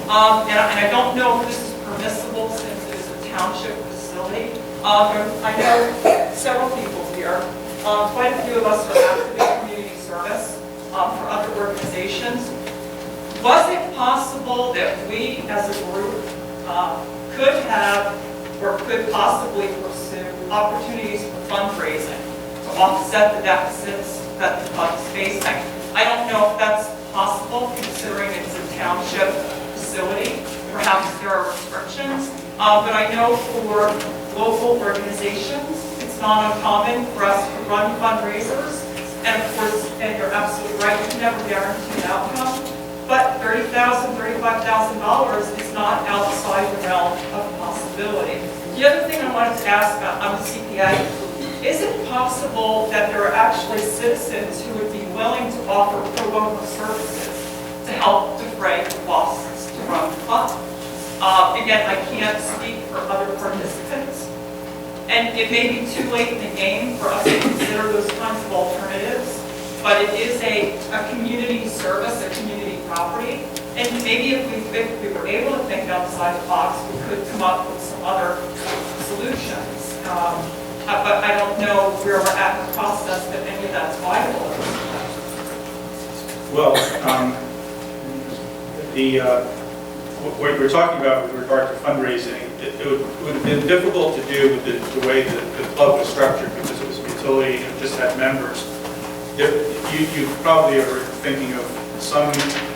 S13: And I don't know if this is permissible since it is a township facility. I know several people here. Quite a few of us are active in community service for other organizations. Was it possible that we as a group could have or could possibly pursue opportunities for fundraising to offset the deficits that the club is facing? I don't know if that's possible considering it's a township facility. Perhaps there are restrictions, but I know for local organizations, it's not uncommon for us to run fundraisers, and of course, and you're absolutely right, you can never guarantee an outcome, but $30,000, $35,000 is not outside the realm of possibility. The other thing I wanted to ask about, I'm a CPA, is it possible that there are actually citizens who would be willing to offer pro bono services to help defray the costs to run the club? Again, I can't speak for other participants, and it may be too late in the game for us to consider those kinds of alternatives, but it is a community service, a community property, and maybe if we were able to think outside the box, we could come up with some other solutions. But I don't know where we're at in the process that any of that's viable.
S7: Well, what we're talking about with regard to fundraising, it would have been difficult to do with the way the club was structured because it was a utility and just had members. You probably are thinking of some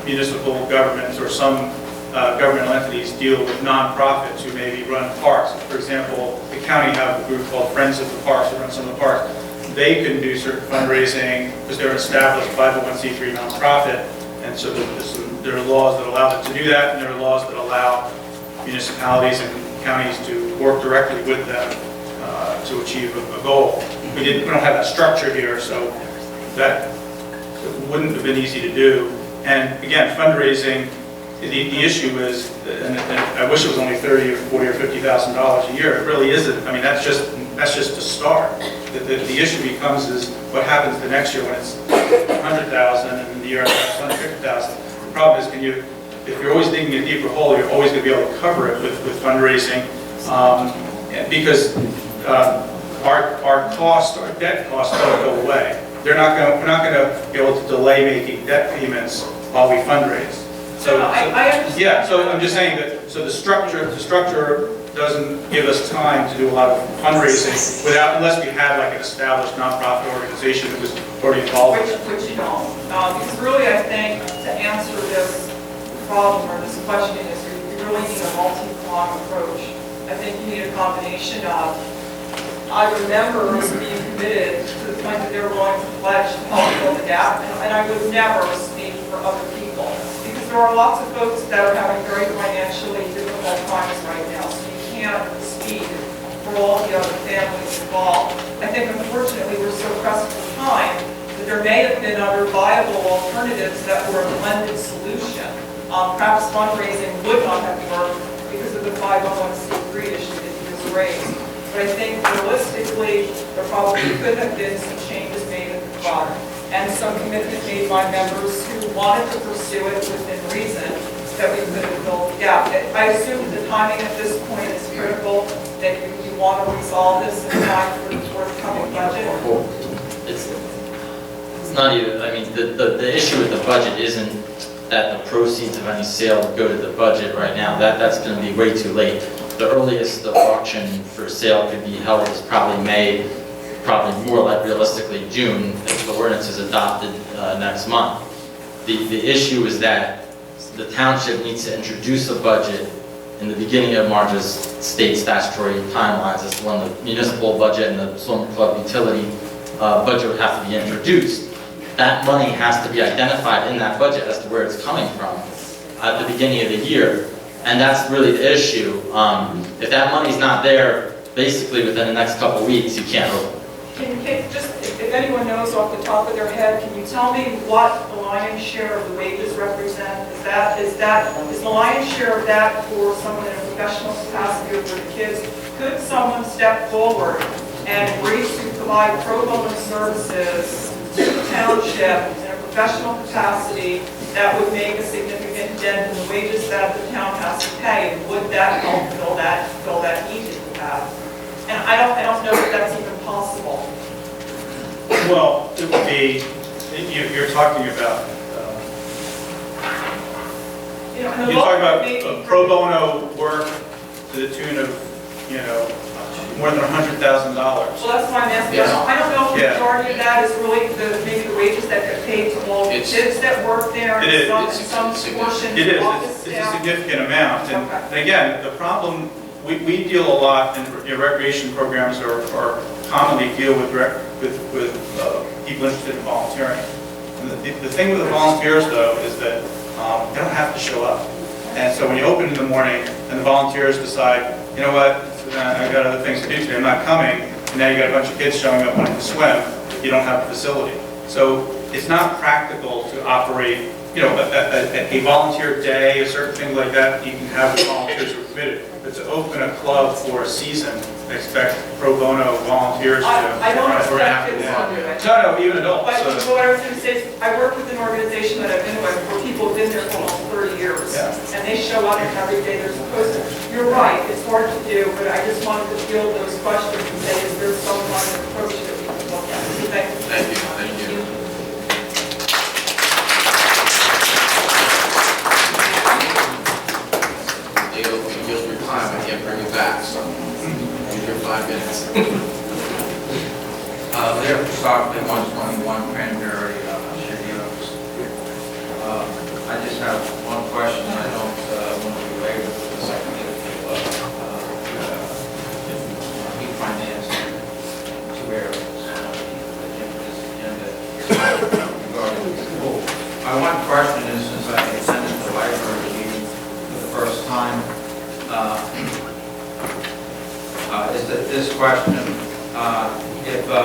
S7: municipal governments or some governmental entities deal with nonprofits who maybe run parks. For example, the county have a group called Friends of the Parks who run some of the parks. They can do certain fundraising because they're an established 501c3 nonprofit, and so there are laws that allow them to do that, and there are laws that allow municipalities and counties to work directly with them to achieve a goal. We don't have that structure here, so that wouldn't have been easy to do. And again, fundraising, the issue is, and I wish it was only $30,000 or $40,000 or $50,000 a year. It really isn't. I mean, that's just that's just a start. The issue becomes is what happens the next year when it's 100,000 and the year after it's 150,000. The problem is, if you're always digging a deeper hole, you're always going to be able to cover it with fundraising, because our debt costs don't go away. We're not going to be able to delay making debt payments while we fundraise.
S13: I understand.
S7: Yeah, so I'm just saying that, so the structure doesn't give us time to do a lot of fundraising unless we had like an established nonprofit organization that was already involved.
S13: Which you don't. Because really, I think to answer this problem or this question is you really need a multi-pronged approach. I think you need a combination of, I remember being committed to the point that they were willing to pledge to help fill the gap, and I would never speak for other people. Because there are lots of folks that are having very financially difficult times right now, so you can't speak for all the other families involved. I think unfortunately we're so pressed for time that there may have been other viable alternatives that were a blended solution. Perhaps fundraising would not have worked because of the 501c3 issue that he was raised. But I think realistically, there probably could have been some changes made at the bottom and some commitment made by members who wanted to pursue it within reason that we could have filled the gap. I assume the timing at this point is critical, that you want to resolve this in time for the forthcoming budget.
S12: It's not even, I mean, the issue with the budget isn't that the proceeds of any sale go to the budget right now. That's going to be way too late. The earliest the auction for sale could be held is probably May, probably more like realistically June, if the ordinance is adopted next month. The issue is that the township needs to introduce a budget in the beginning of March's state statutory timelines. As when the municipal budget and the swim club utility budget would have to be introduced. That money has to be identified in that budget as to where it's coming from at the beginning of the year. And that's really the issue. If that money's not there, basically within the next couple of weeks, you can't open.
S13: If anyone knows off the top of their head, can you tell me what the lion's share of the wages represent? Is the lion's share of that for someone in a professional capacity or for the kids? Could someone step forward and agree to provide pro bono services to the township in a professional capacity that would make a significant dent in the wages that the town has to pay? And would that help fill that need that you have? And I don't know if that's even possible.
S7: Well, it would be, you're talking about, you're talking about pro bono work to the tune of, more than $100,000.
S13: Well, that's why I'm asking.
S7: Yeah.
S13: I don't know if the majority of that is really maybe the wages that get paid to all the kids that work there.
S7: It is.
S13: And some portion
S7: It is.
S13: office
S7: It's a
S13: staff.
S7: significant amount. And
S13: Okay.
S7: again, the problem, we deal a lot, and recreation programs are commonly deal with people interested in volunteering. And the thing with the volunteers, though, is that they don't have to show up. And so when you open in the morning and the volunteers decide, you know what, I've got other things to do today, I'm not coming, and now you got a bunch of kids showing up wanting to swim, you don't have a facility. So it's not practical to operate, a volunteer day, a certain thing like that, you can have the volunteers who are committed. But to open a club for a season, expect pro bono volunteers to...
S13: I don't expect kids to do it.
S7: No, even adults.
S13: But what I was going to say is, I work with an organization that I've been with where people have been there for almost 30 years.
S7: Yeah.
S13: And they show up every day they're supposed to. You're right, it's hard to do, but I just wanted to field those questions and say, is there some kind of approach that we can look at? So thank you.
S4: Thank you. You'll your time, I can't bring you back, so use your 5 minutes.
S14: Larry Stockton, 121 Cranberry, Shady Oaks. I just have one question. I don't want to belabor the second issue of refinance two areas on this agenda regarding the pool. My one question is, since I attended the library meeting for the first time, is that this question, if the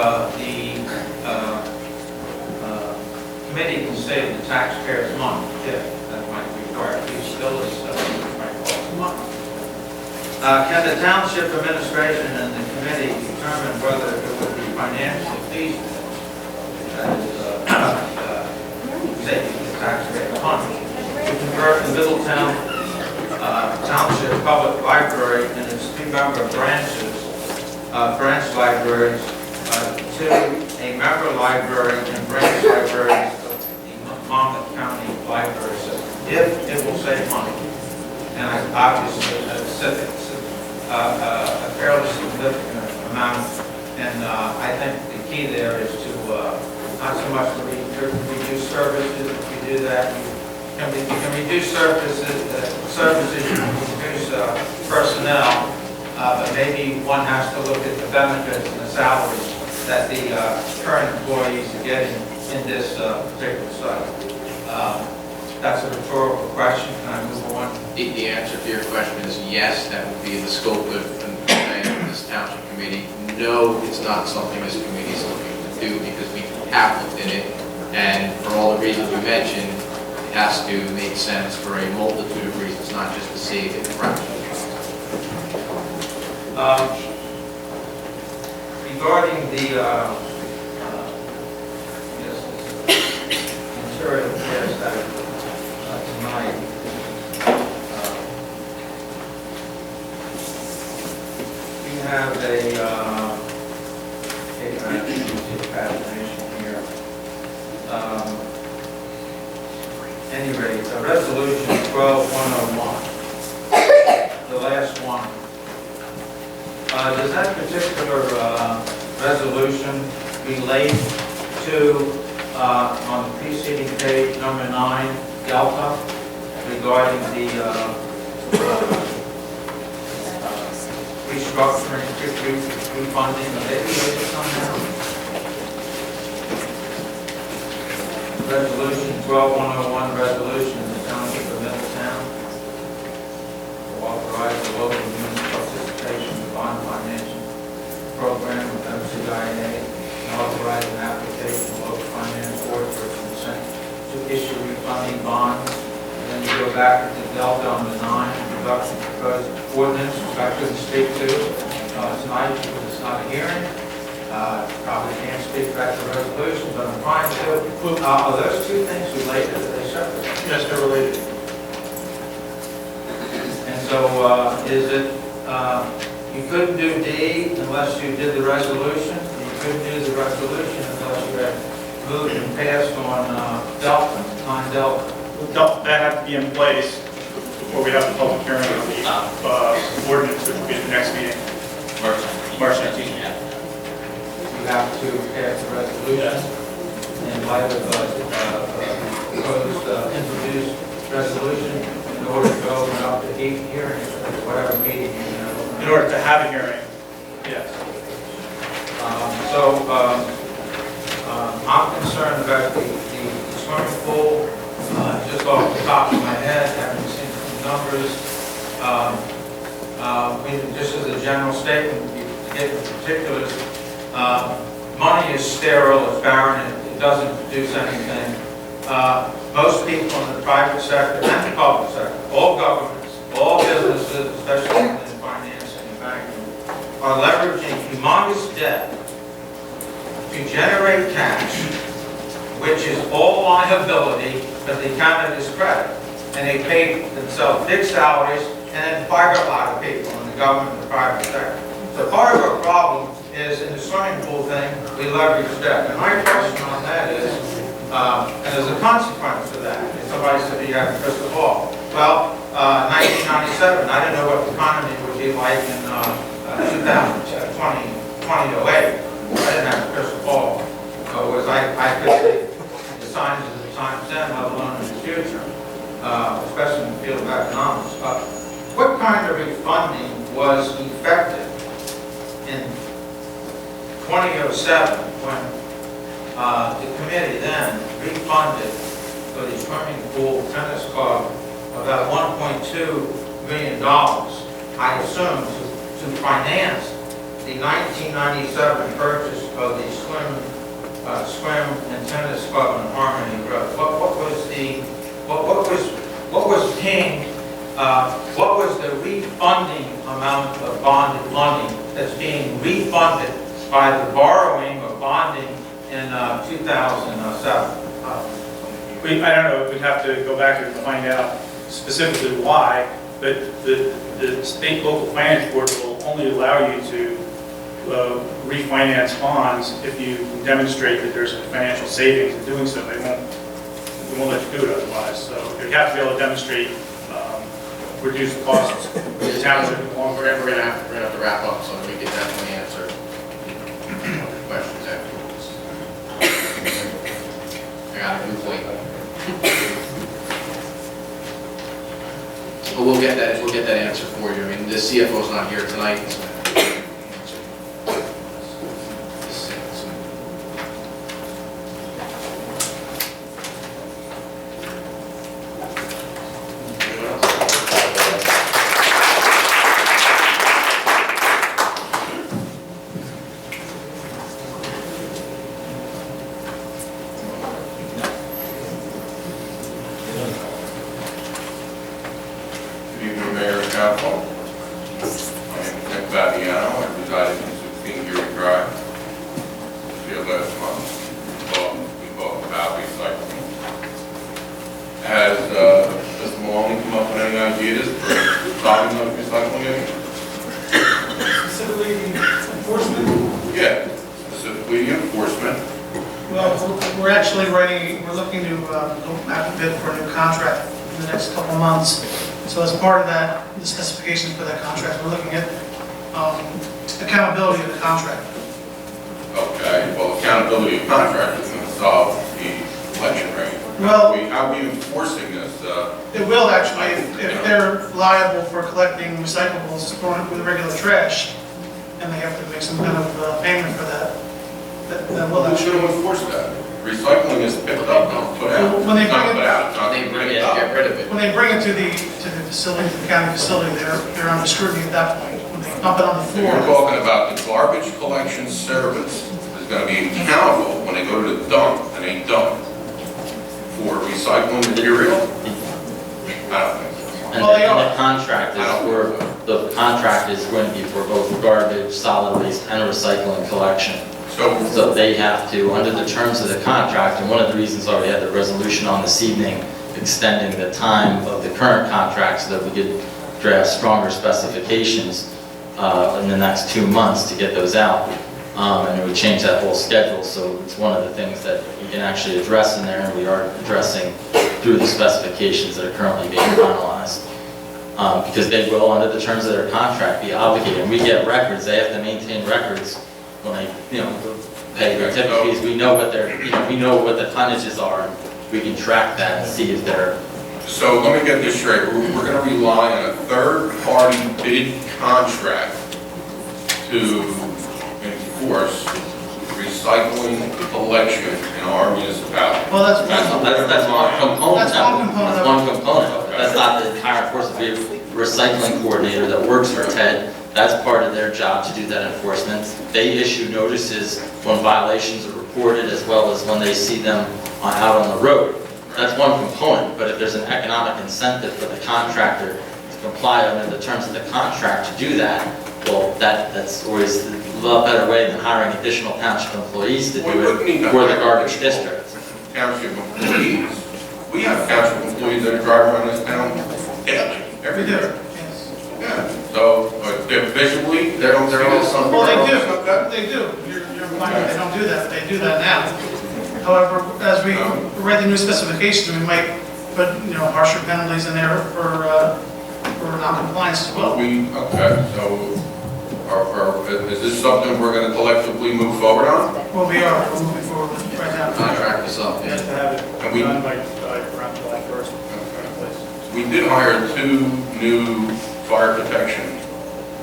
S14: committee can save the taxpayers money, if that might be required, we still is might cost money. Can the township administration and the committee determine whether it would be financially feasible, that is, saving the taxpayer money, to convert the Middletown Township Public Library and its 2 member branches, branch libraries, to a member library and branch libraries of the Monmouth County Library System, if it will save money. And obviously, a fairly significant amount. And I think the key there is to not so much to reduce services. If you do that, you can reduce services, you can reduce personnel, but maybe one has to look at the benefits and the salaries that the current employees are getting in this particular site. That's a rhetorical question. Can I move on?
S4: The answer to your question is yes, that would be the scope of this Township Committee. No, it's not something this committee is looking to do because we have looked at it, and for all the reasons you mentioned, it has to make sense for a multitude of reasons, not just to save it fractionally.
S14: Regarding the material affairs that tonight, we have a pagination here. Any rate, resolution 12101, the last one. Does that particular resolution relate to, on the preceding page, number 9, Delta, regarding the restructuring, refunding, are they related somehow? Resolution 12101, resolution in the Township of Middletown to authorize the local unit participation in the bond financing program with MCIA and authorize an application to local finance board for consent to issue refunding bonds. And then you go back to Delta on the 9, introduction proposed ordinance, which I couldn't speak to tonight because it's not a hearing. Probably can't speak back to the resolution, but I'm trying to. Are those two things related? Are they separate?
S7: Yes, they're related.
S14: And so, is it, you couldn't do D unless you did the resolution? You couldn't do the resolution unless you had moved and passed on Delta, 9 Delta?
S7: That had to be in place before we have the public hearing on the ordinance, which will be at the next meeting, March 19th.
S14: You have to pass the resolution in light of proposed introduced resolution in order to open up the hearing, whatever meeting you know.
S7: In order to have a hearing, yes.
S14: I'm concerned about the swimming pool. Just off the top of my head, having seen some numbers, just as a general statement, to get into particulars, money is sterile, it's barren, it doesn't produce anything. Most people in the private sector and the public sector, all governments, all businesses, especially in financing and banking, are leveraging humongous debt to generate cash, which is all liability, but they count it as credit. And they pay themselves big salaries and then fire a lot of people in the government and the private sector. So part of our problem is in the swimming pool thing, we leverage debt. And my question on that is, and there's a consequence to that. If somebody said you have a crystal ball. Well, 1997, I didn't know what the economy would be like in 2008. I didn't have a crystal ball. I could see the signs of the times then, let alone in the future, especially in the field of economics. What kind of refunding was effective in 2007 when the committee then refunded for the swimming pool tennis club about $1.2 million, I assume, to finance the 1997 purchase of the swim and tennis club in Harmony Road. What was paying what was the refunding amount of bonded money that's being refunded by the borrowing or bonding in 2007?
S7: I don't know, we'd have to go back and find out specifically why, but the state local finance board will only allow you to refinance bonds if you demonstrate that there's a financial savings in doing so. They won't let you do it otherwise. So you have to be able to demonstrate reduced costs for the township in the long
S4: We're
S7: term.
S4: going to have to wrap up, so we can definitely answer questions afterwards. I got a new point. But we'll get that answer for you. I mean, the CFO's not here tonight. So.
S6: So as part of that, the specifications for that contract, we're looking at accountability of the contract.
S3: Okay, well, accountability of contract is going to solve the election rate.
S6: Well,
S3: how are we enforcing this?
S6: It will actually, if they're liable for collecting recyclables with regular trash, and they have to make some kind of payment for that, that will
S3: Who should
S6: actually.
S3: enforce that? Recycling is picked up, not put out.
S6: When they
S3: It's not
S6: bring it-
S3: put out, it's not
S4: They bring it,
S3: picked up.
S4: get rid of it.
S6: When they bring it to the facility, to the county facility, they're under scrutiny at that point. When they dump it on the
S3: So you're
S6: floor,
S3: talking about the garbage collection service is going to be accountable when they go to the dump and they dump for recycling material? I don't think so.
S12: And
S6: Well, they
S12: and
S6: are.
S12: the contract is the contract is going to be for both garbage, solid waste, and recycling collection. So they have to, under the terms of the contract, and one of the reasons why we had the resolution on this evening, extending the time of the current contract so that we could draft stronger specifications in the next 2 months to get those out. And it would change that whole schedule, so it's one of the things that we can actually address in there, and we are addressing through the specifications that are currently being finalized. Because they will, under the terms of their contract, be obligated. And we get records, they have to maintain records when they, pay their tip fees. We know what their, we know what the tonnages are, and we can track that and see if they're.
S3: So let me get this straight. We're going to rely on a third-party bid contract to enforce recycling collection in our municipality.
S6: well, that's
S12: That's one component.
S6: That's one component
S12: That's
S6: of it.
S12: one component of it. That's not the entire enforcement. We have a recycling coordinator that works for TED. That's part of their job to do that enforcement. They issue notices when violations are reported as well as when they see them out on the road. That's one component, but if there's an economic incentive for the contractor to comply under the terms of the contract to do that, well, that's always a lot better way than hiring additional township employees to do it for the garbage district.
S3: Township employees. We have township employees that drive around this town daily, every
S6: We do,
S3: day.
S6: yes.
S3: Yeah, so, but visually, they don't see this on.
S6: Well, they
S3: Okay.
S6: do, they do. You're reminded they don't do that, but they do that now. However, as we read the new specifications, we might put, harsher penalties in there for non-compliance as well.
S3: Okay, so, is this something we're gonna collectively move forward on?
S6: Well, we are, we're moving forward with it right now.
S4: Contract this up,
S7: We have to have
S3: And
S7: it
S3: we-
S7: done by around July 1st.
S3: We did hire 2 new fire protection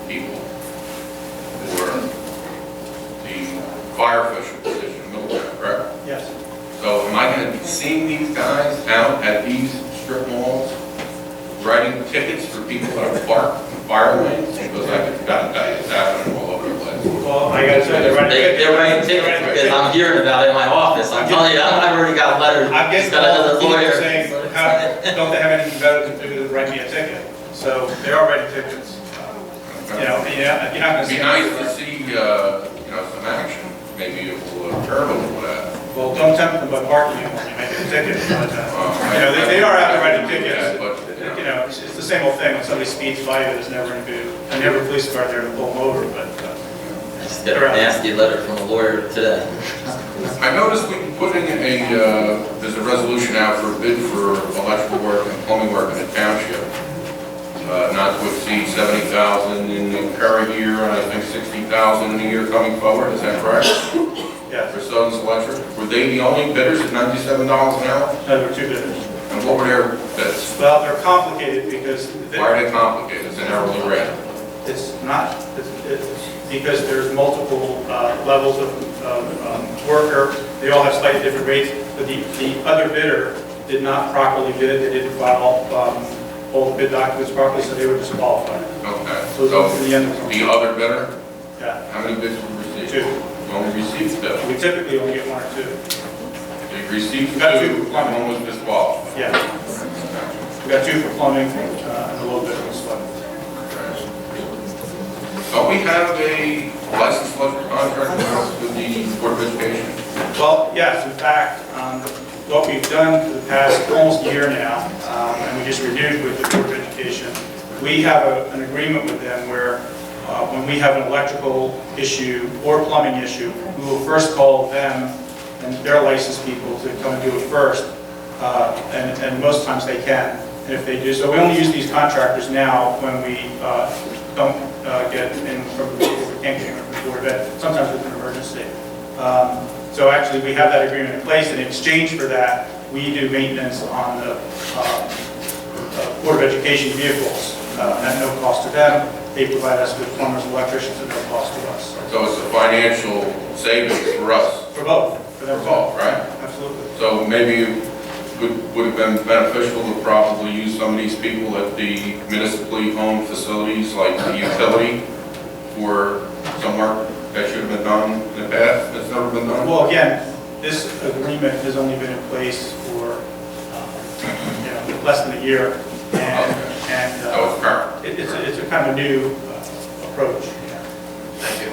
S3: people for the fire official position in Middletown, correct?
S7: Yes.
S3: So am I going to be seeing these guys out at these strip malls, writing tickets for people that are parked in fire lanes? Because I've got to tell you, it's happening all over the place.
S7: Well, I gotta say,
S12: They're writing tickets because I'm hearing about it in my office. I'm telling you, I've already got letters.
S7: I'm
S12: Just
S7: getting
S12: got another
S7: people
S12: lawyer.
S7: saying, don't they have anything better to do than write me a ticket? So they are writing tickets. You know, you're not going to
S14: It'd be
S7: see.
S14: nice to see, some action, maybe a little term for that.
S7: Well, don't tempt them by parking them when you make a ticket. But, they are out there writing tickets. You know, it's the same old thing. When somebody speeds by you, there's never going to be, and never a police car there to pull them over. But
S12: I just got a nasty letter from a lawyer today.
S14: I noticed we put in there's a resolution out for a bid for electrical work and plumbing work in the township. Not to exceed 70,000 in the current year, and I think 60,000 in the year coming forward. Is that correct?
S7: yeah,
S14: For Sutton's Electric, were they the only bidders at $97 an hour?
S7: no, there were two bidders.
S14: And what were their bids?
S7: Well, they're complicated because
S14: Why are they complicated? It's an hourly rate.
S7: it's not, it's because there's multiple levels of worker. They all have slightly different rates, but the other bidder did not properly bid. They didn't file all the bid documents properly, so they were disqualified.
S14: Okay.
S7: So in the end,
S14: The other bidder,
S7: yeah,
S14: how many bids were received?
S7: two.
S14: You only received two.
S7: We typically only get one or two.
S14: You received
S7: Got
S14: two,
S7: two.
S14: and one was disqualified.
S7: Yeah. We got two for plumbing and a little bit of slugging.
S14: Don't we have a licensed electrical contractor with the Board of Education?
S7: Well, yes, in fact, what we've done for the past almost year now, and we just renewed with the Board of Education, we have an agreement with them where when we have an electrical issue or plumbing issue, we will first call them and their licensed people to come and do it first, and most times they can, and if they do. So we only use these contractors now when we don't get in from the people we can't get in from the Board of Ed, sometimes with an emergency. So actually, we have that agreement in place. In exchange for that, we do maintenance on the Board of Education vehicles at no cost to them. They provide us with plumbers, electricians at no cost to us.
S14: So it's a financial savings for us.
S7: For both. For them
S14: both, right?
S7: Absolutely.
S14: So maybe it would have been beneficial to probably use some of these people at the municipally owned facilities like the utility for some work that should have been done in the past, that's never been done?
S7: Well, again, this agreement has only been in place for less than a year, and
S14: So it's current.
S7: it's a kind of a new approach.
S14: Thank you.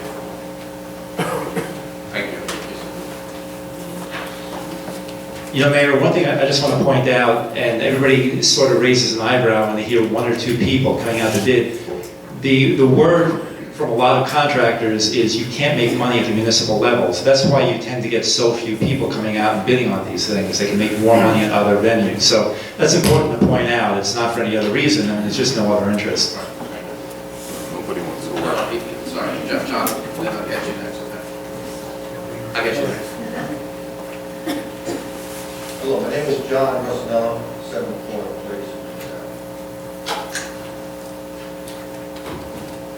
S14: Thank you.
S2: You know, Mayor, one thing I just want to point out, and everybody sort of raises an eyebrow when they hear one or two people coming out to bid. The word from a lot of contractors is you can't make money at the municipal level. So that's why you tend to get so few people coming out and bidding on these things. They can make more money at other venues. So that's important to point out. It's not for any other reason, and there's just no other interest.
S14: Nobody wants to work.
S4: Sorry, Jeff John, then I'll get you next, okay? I'll get you next.
S15: Hello, my name is John Rosanello, 7th floor, please.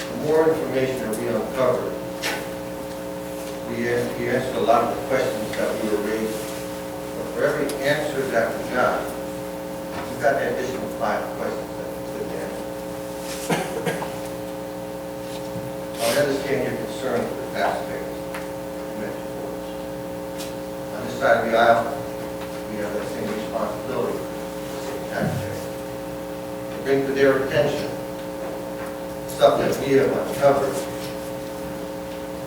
S15: The more information that we uncovered, we answered a lot of the questions that we were raising. But for every answer that we got an additional 5 questions that we couldn't answer. I understand your concern for the taxpayers, community boards. On this side of the aisle, we have that same responsibility as the taxpayers. To bring to their attention stuff that we have uncovered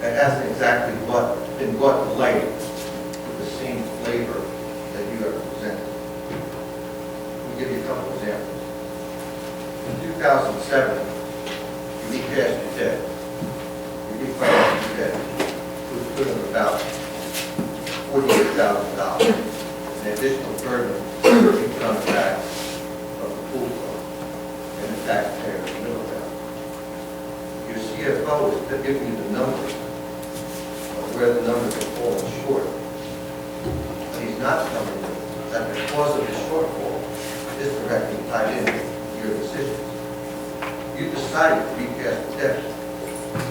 S15: that hasn't exactly been brought to light with the same flavor that you have presented. We'll give you a couple examples. In 2007, you recast your debt. You refinanced your debt to the tune of about $48,000. An additional burden you put on the back of the pool club and the taxpayer in the middle of that. Your CFO is giving you the numbers of where the numbers are falling short. But he's not telling you that because of the shortfall is directly tied into your decisions. You decided to recast the debt.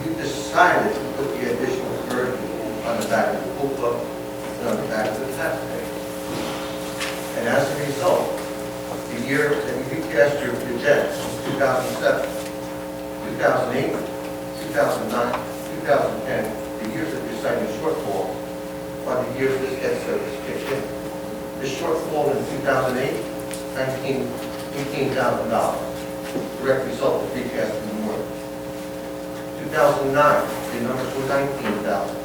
S15: You decided to put the additional burden on the back of the pool club and on the back of the taxpayer. And as a result, the year that you recast your debt, 2007, 2008, 2009, 2010, the years that you're citing shortfall are the years this debt service kicked in. The shortfall in 2008, $18,000. direct result of recasting the mortgage. 2009, the numbers were 19,000,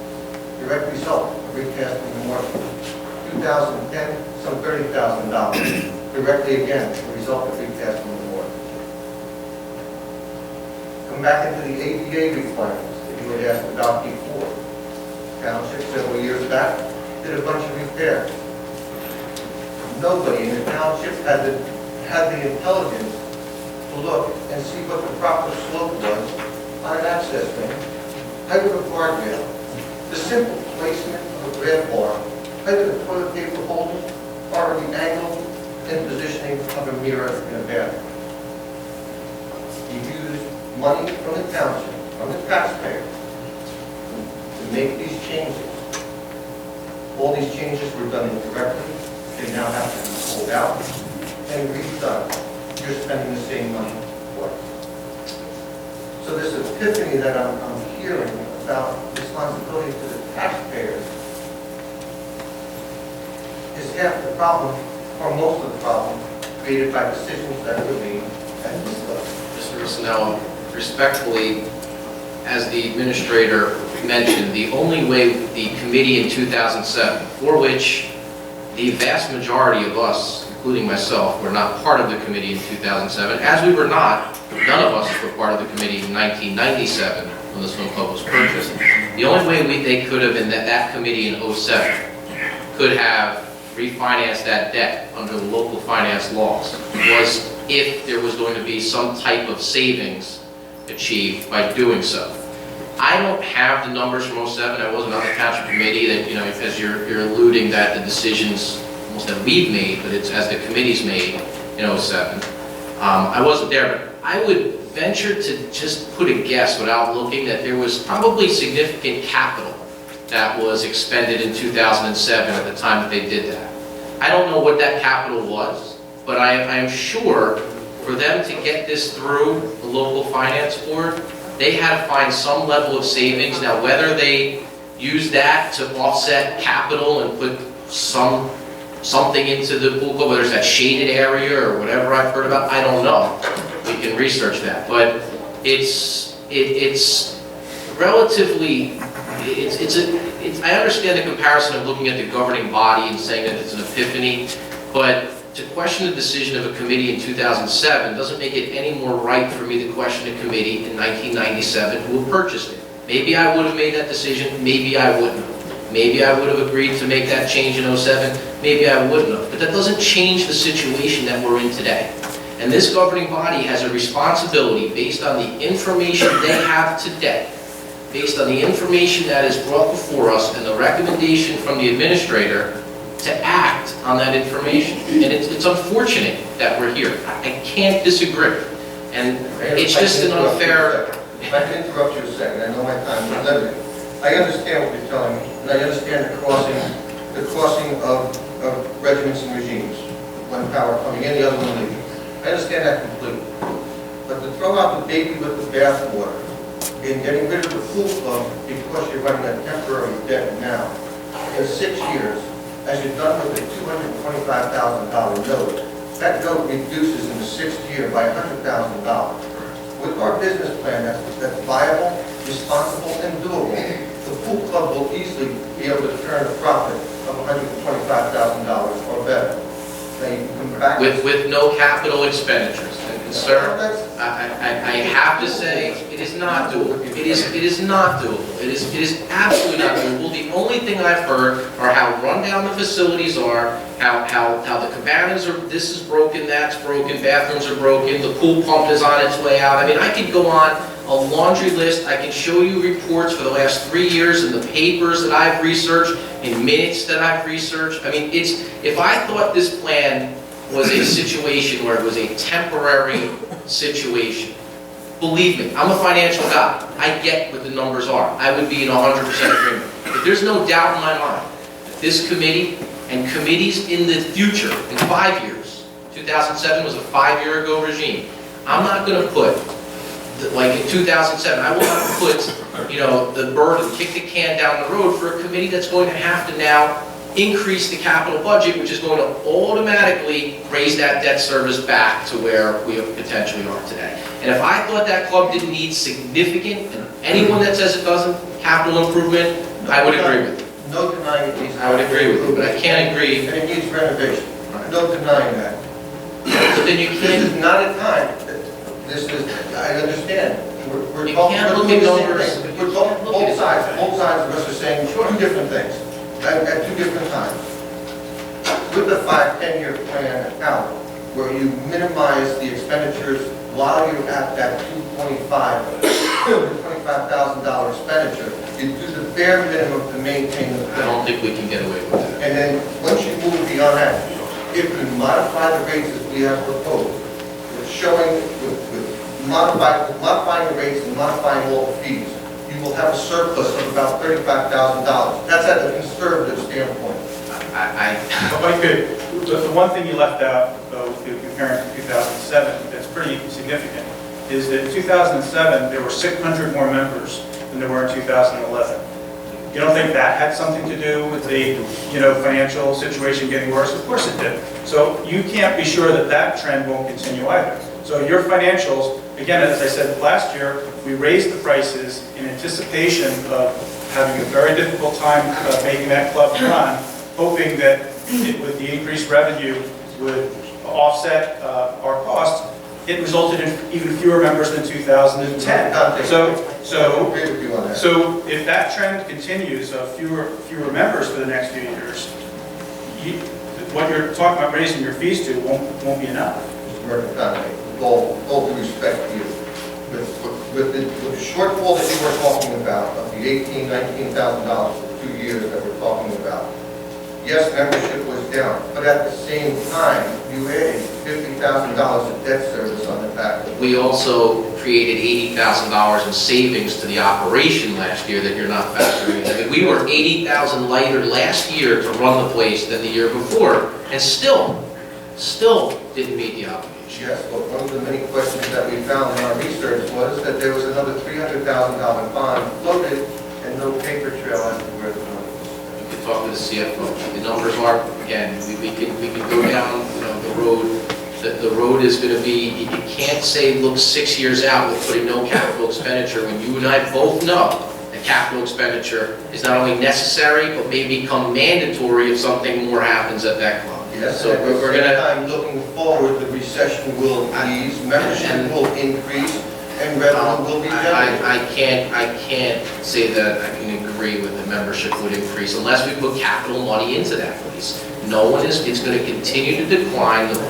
S15: direct result of recasting the mortgage. 2010, some $30,000, directly again, the result of recasting the mortgage. Come back into the ADA requirements that you had asked about before. Township, several years back, did a bunch of repairs. Nobody in the township had the intelligence to look and see what the proper slope was on an access ramp, height of a guardrail, the simple placement of a grab bar, height of the toilet paper holder, or the angle and positioning of a mirror in a bathroom. You used money from the township, from the taxpayer, to make these changes. All these changes were done incorrectly. They now have to be pulled out and redone. You're spending the same money twice. So this epiphany that I'm hearing about responsibility to the taxpayers is half the problem, or most of the problem, created by decisions that were made at this level.
S4: Mr. Rosanello, respectfully, as the administrator mentioned, the only way the committee in 2007, for which the vast majority of us, including myself, were not part of the committee in 2007, as we were not, none of us were part of the committee in 1997 when the swim club was purchased. The only way they could have, in that committee in 2007, could have refinanced that debt under the local finance laws was if there was going to be some type of savings achieved by doing so. I don't have the numbers from 2007. I wasn't on the Township Committee that, as you're alluding that the decisions almost that we've made, but it's as the committee's made in 2007. I wasn't there, but I would venture to just put a guess without looking that there was probably significant capital that was expended in 2007 at the time that they did that. I don't know what that capital was, but I am sure for them to get this through the local finance board, they had to find some level of savings. Now, whether they use that to offset capital and put something into the pool club, whether it's that shaded area or whatever I've heard about, I don't know. We can research that, but it's relatively. I understand the comparison of looking at the governing body and saying that it's an epiphany, but to question the decision of a committee in 2007 doesn't make it any more right for me to question a committee in 1997 who purchased it. Maybe I would have made that decision, maybe I wouldn't have. Maybe I would have agreed to make that change in 2007, maybe I wouldn't have. But that doesn't change the situation that we're in today. And this governing body has a responsibility based on the information they have today, based on the information that is brought before us and the recommendation from the administrator to act on that information. And it's unfortunate that we're here. I can't disagree. And it's just an unfair...
S15: If I can interrupt you a second, I know my time is limited. I understand what you're telling me, and I understand the crossing of regiments and regimes. One power coming in, the other one leaving. I understand that completely. But to throw out the baby with the bathwater in getting rid of the pool club because you're running a temporary debt now, in 6 years, as you've done with a $225,000 note, that note reduces in the 6th year by $100,000. With our business plan that's viable, responsible, and doable, the pool club will easily be able to turn a profit of $125,000 or better. Now you can come back
S4: with no capital expenditures. And sir, I have to say, it is not doable. It is not doable. It is absolutely not doable. The only thing I've heard are how run down the facilities are, how the cabanas are, this is broken, that's broken, bathrooms are broken, the pool pump is on its way out. I mean, I could go on a laundry list. I can show you reports for the last 3 years in the papers that I've researched, in minutes that I've researched. I mean, if I thought this plan was a situation where it was a temporary situation, believe me, I'm a financial guy. I get what the numbers are. I would be in 100% agreement. But there's no doubt in my mind that this committee and committees in the future, in 5 years, 2007 was a 5-year-ago regime, I'm not going to put, like in 2007, I will not put, the burden, kick the can down the road for a committee that's going to have to now increase the capital budget, which is going to automatically raise that debt service back to where we potentially are today. And if I thought that club didn't need significant, and anyone that says it doesn't, capital improvement, I would agree with you.
S15: No denying it needs.
S4: I would agree with you, but I can't agree.
S15: And it needs renovation. No denying that.
S4: But then you
S15: This
S4: can't,
S15: is not a time, this is, I understand. We're
S4: You
S15: talking,
S4: can't
S15: we're
S4: look
S15: doing
S4: at
S15: the same
S4: numbers.
S15: thing. We're talking, both sides of us are saying two different things at two different times. With the 5-10-year plan out, where you minimize the expenditures while you're at that $25,000 expenditure, you do the bare minimum to maintain the
S4: I
S15: plan.
S4: don't think we can get away with that.
S15: And then, once you move beyond that, if you modify the rates as we have proposed, with showing, with modifying the rates and modifying all the fees, you will have a surplus of about $35,000. That's at a conservative standpoint.
S7: If I could, the one thing you left out, though, comparing to 2007, that's pretty significant, is that in 2007, there were 600 more members than there were in 2011. You don't think that had something to do with the, financial situation getting worse? Of course it did. So you can't be sure that that trend won't continue either. So your financials, again, as I said last year, we raised the prices in anticipation of having a very difficult time making that club run, hoping that with the increased revenue would offset our costs. It resulted in even fewer members than 2010. So if that trend continues of fewer members for the next few years, what you're talking about raising your fees to won't be enough.
S15: Mr. Mercantile, with all due respect to you, with the shortfall that you were talking about of the $18,000, $19,000 for 2 years that we're talking about, yes, membership was down, but at the same time, you added $50,000 of debt service on the back.
S4: We also created $80,000 in savings to the operation last year that you're not factoring in. I mean, we were $80,000 lighter last year to run the place than the year before, and still didn't meet the obligation.
S15: Yes, but one of the many questions that we found in our research was that there was another $300,000 bond floated and no paper trail as to where the money was.
S4: You can talk to the CFO. The numbers are, again, we can go down, the road. The road is going to be, you can't say, look 6 years out with putting no capital expenditure when you and I both know that capital expenditure is not only necessary, but may become mandatory if something more happens at that club.
S15: Yes,
S4: so
S15: and at the
S4: we're
S15: same
S4: going to.
S15: time, looking forward, the recession will ease, membership will increase, and revenue will be generated.
S4: I can't say that I can agree with the membership would increase unless we put capital money into that place. No one is, it's going to continue to decline the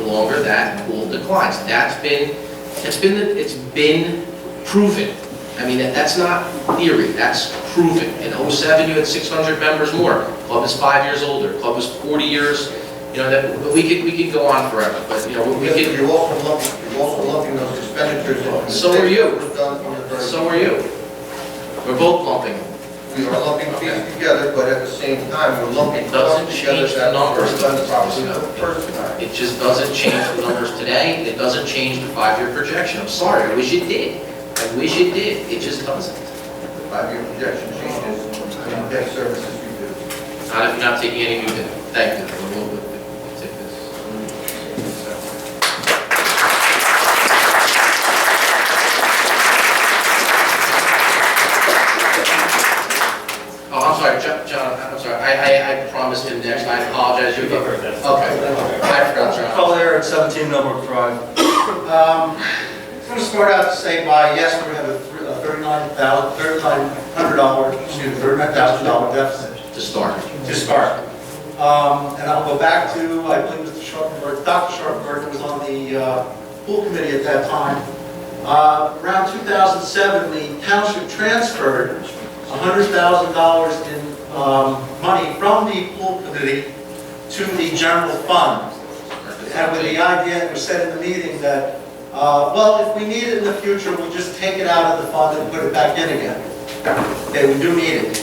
S4: longer that pool declines. It's been proven. I mean, that's not theory, that's proven. In 07, you had 600 members more. Club is 5 years older. Club is 40 years. That we could go on forever, but we could.
S15: You're also lumping those expenditures.
S4: So are you. So are you. We're both lumping them.
S15: We are lumping fees together, but at the same time, we're lumping.
S4: It doesn't change the numbers.
S15: It
S4: It just doesn't change the numbers today, and it doesn't change the 5-year projection. I'm sorry, I wish it did. I wish it did. It just doesn't.
S15: The 5-year projection changes, and debt services we do.
S4: Not if you're not taking any new debt. Thank you. We'll take this. Oh, I'm sorry, John, I'm sorry. I promised him next. I apologize. Okay. I forgot, John.
S16: Call there at 17 Millbrook Drive. I'm going to start out to say yes, we have a $39,000 deficit.
S4: To start.
S16: And I'll go back to, I believe Mr. Sharpenberg, Dr. Sharpenberg was on the pool committee at that time. Around 2007, the township transferred $100,000 in money from the pool committee to the general fund. And with the idea, it was said in the meeting that, well, if we need it in the future, we'll just take it out of the fund and put it back in again. Okay, we do need it.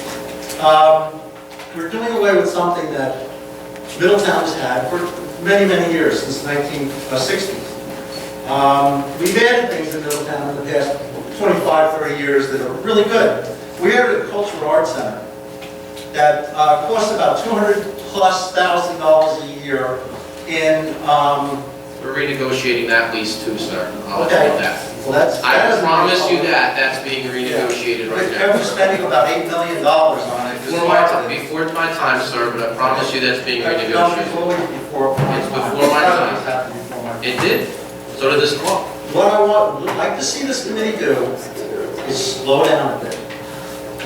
S16: We're doing away with something that Middletown has had for many, many years, since the 1960s. We've added things in Middletown in the past 25, 30 years that are really good. We added a cultural arts center. that costs about $200,000+ a year in,
S4: We're renegotiating that lease too, sir. I'll let
S16: Okay.
S4: you know that.
S16: well, that's...
S4: I promise you that's being renegotiated right now.
S16: We're spending about $8 million on it.
S4: Before my time, sir, but I promise you that's being renegotiated.
S16: No,
S4: It's before my time. It did. So did this club.
S16: What I would like to see this committee do is slow down a bit.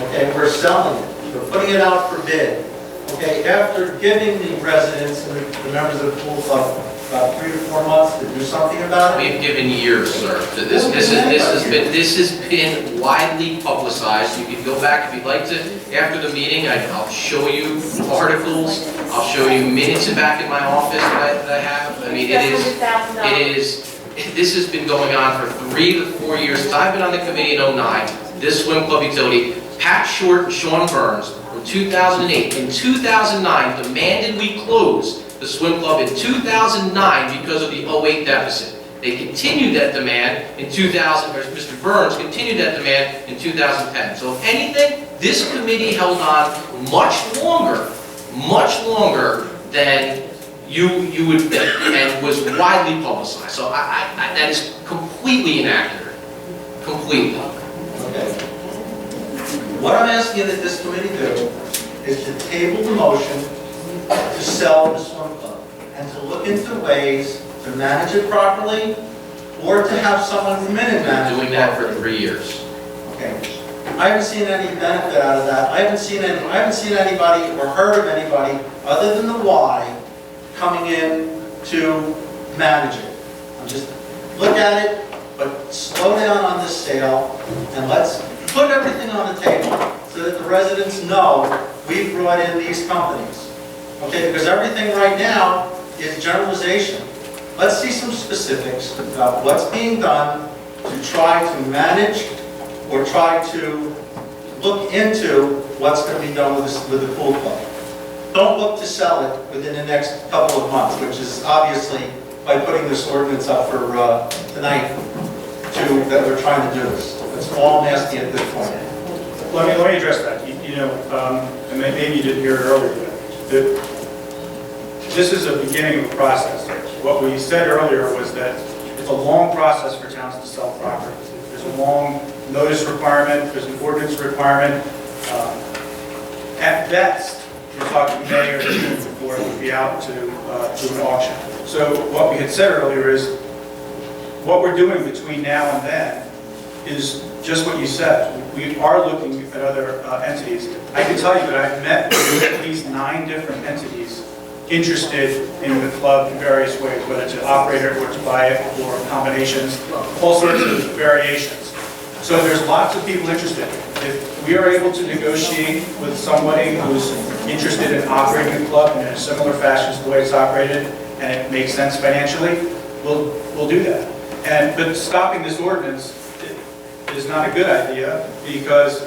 S16: Okay, we're selling it, we're putting it out for bid. Okay, after giving the residents and the members of the pool club about 3 to 4 months to do something about it.
S4: We've given years, sir. This has been widely publicized. You can go back if you'd like to after the meeting. I'll show you articles. I'll show you minutes back in my office that I have. I mean, this has been going on for 3 to 4 years. Since I've been on the committee in 2009. This swim club utility, Pat Short and Sean Burns from 2008 and 2009 demanded we close the swim club in 2009 because of the 2008 deficit. They continued that demand in 2000, or Mr. Burns continued that demand in 2010. So if anything, this committee held on much longer than you would think, and was widely publicized. So that is completely inaccurate. Completely.
S16: Okay. What I'm asking that this committee do is to table the motion to sell the swim club and to look into ways to manage it properly or to have someone come in and manage it.
S4: Doing that for 3 years.
S16: Okay. I haven't seen any benefit out of that. I haven't seen anybody or heard of anybody other than the Y coming in to manage it. Just look at it, but slow down on this sale and let's put everything on the table so that the residents know we've brought in these companies. Okay, because everything right now is generalization. Let's see some specifics about what's being done to try to manage or try to look into what's going to be done with the pool club. Don't look to sell it within the next couple of months, which is obviously by putting this ordinance up for tonight that we're trying to do this. That's all I'm asking at this point.
S7: Let me address that. And maybe you didn't hear it earlier, that this is a beginning of a process. What we said earlier was that it's a long process for towns to sell property. There's a long notice requirement, there's an ordinance requirement. At best, we're talking May or June before it would be out to an auction. So what we had said earlier is, what we're doing between now and then is just what you said. We are looking at other entities. I can tell you that I've met with at least 9 different entities interested in the club in various ways, whether to operate it or to buy it or combinations, all sorts of variations. So there's lots of people interested. If we are able to negotiate with somebody who's interested in operating the club in a similar fashion to the way it's operated, and it makes sense financially, we'll do that. But stopping this ordinance is not a good idea because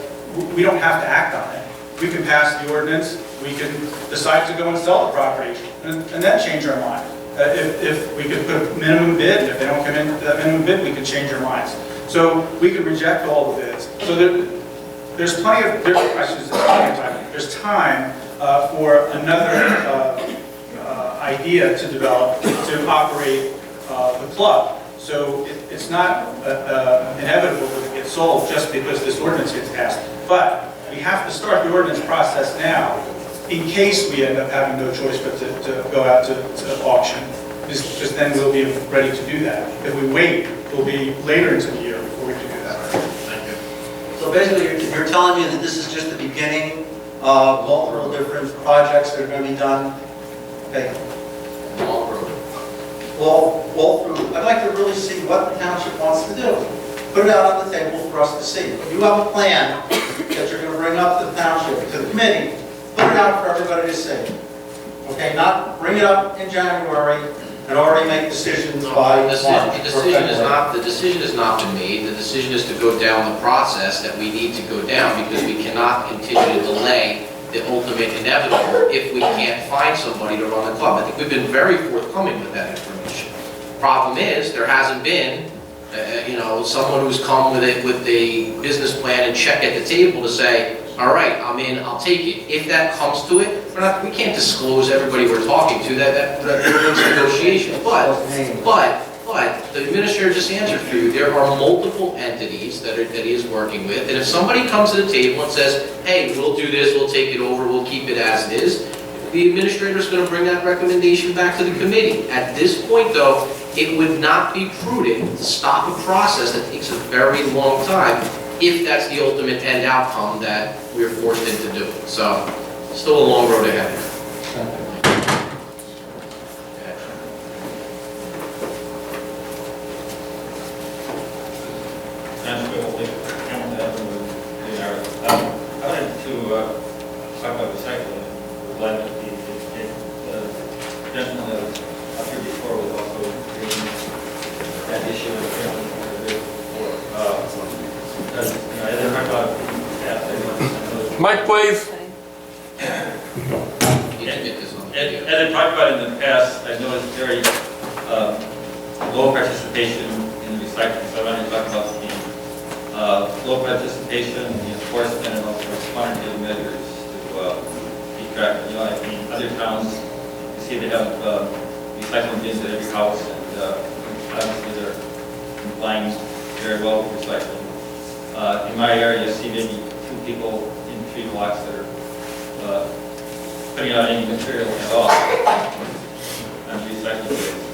S7: we don't have to act on it. We can pass the ordinance, we can decide to go and sell the property, and then change our mind. If we could put a minimum bid, and if they don't come in to that minimum bid, we can change our minds. So we can reject all the bids. So there's plenty of time. There's time for another idea to develop to operate the club. So it's not inevitable that it gets sold just because this ordinance gets passed. But we have to start the ordinance process now in case we end up having no choice but to go out to auction. Because then we'll be ready to do that. If we wait, we'll be later into the year before we can do that.
S4: Thank you.
S16: So basically, you're telling me that this is just the beginning of multiple different projects that are going to be done? Okay. All through. I'd like to really see what the township wants to do. Put it out on the table for us to see. If you have a plan that you're going to bring up to the township, to the committee, put it out for everybody to see. Okay, not bring it up in January and already make decisions by March.
S4: The decision has not been made. The decision is to go down the process that we need to go down because we cannot continue to delay the ultimate inevitable if we can't find somebody to run the club. I think we've been very forthcoming with that information. Problem is, there hasn't been, someone who's come with a business plan and check at the table to say, all right, I'm in, I'll take it. If that comes to it, we can't disclose everybody we're talking to, that limits negotiation. But the administrator just answered for you, there are multiple entities that he is working with, and if somebody comes to the table and says, hey, we'll do this, we'll take it over, we'll keep it as it is, the administrator is going to bring that recommendation back to the committee. At this point, though, it would not be prudent to stop a process that takes a very long time if that's the ultimate end outcome that we're forced into doing. So, still a long road ahead.
S17: I wanted to talk about recycling. Glad that the gentleman that was up here before was also raising that issue of because, as I talk about
S3: Mike, please.
S17: As I talked about in the past, I noticed very low participation in the recycling, so I wanted to talk about the low participation, the enforcement, and also quantitative measures to keep track. In other towns, you see they have recycling bins at every house, and obviously they're complying very well with recycling. In my area, you see maybe 2 people in 3 blocks that are putting out any material at all on recycling bins.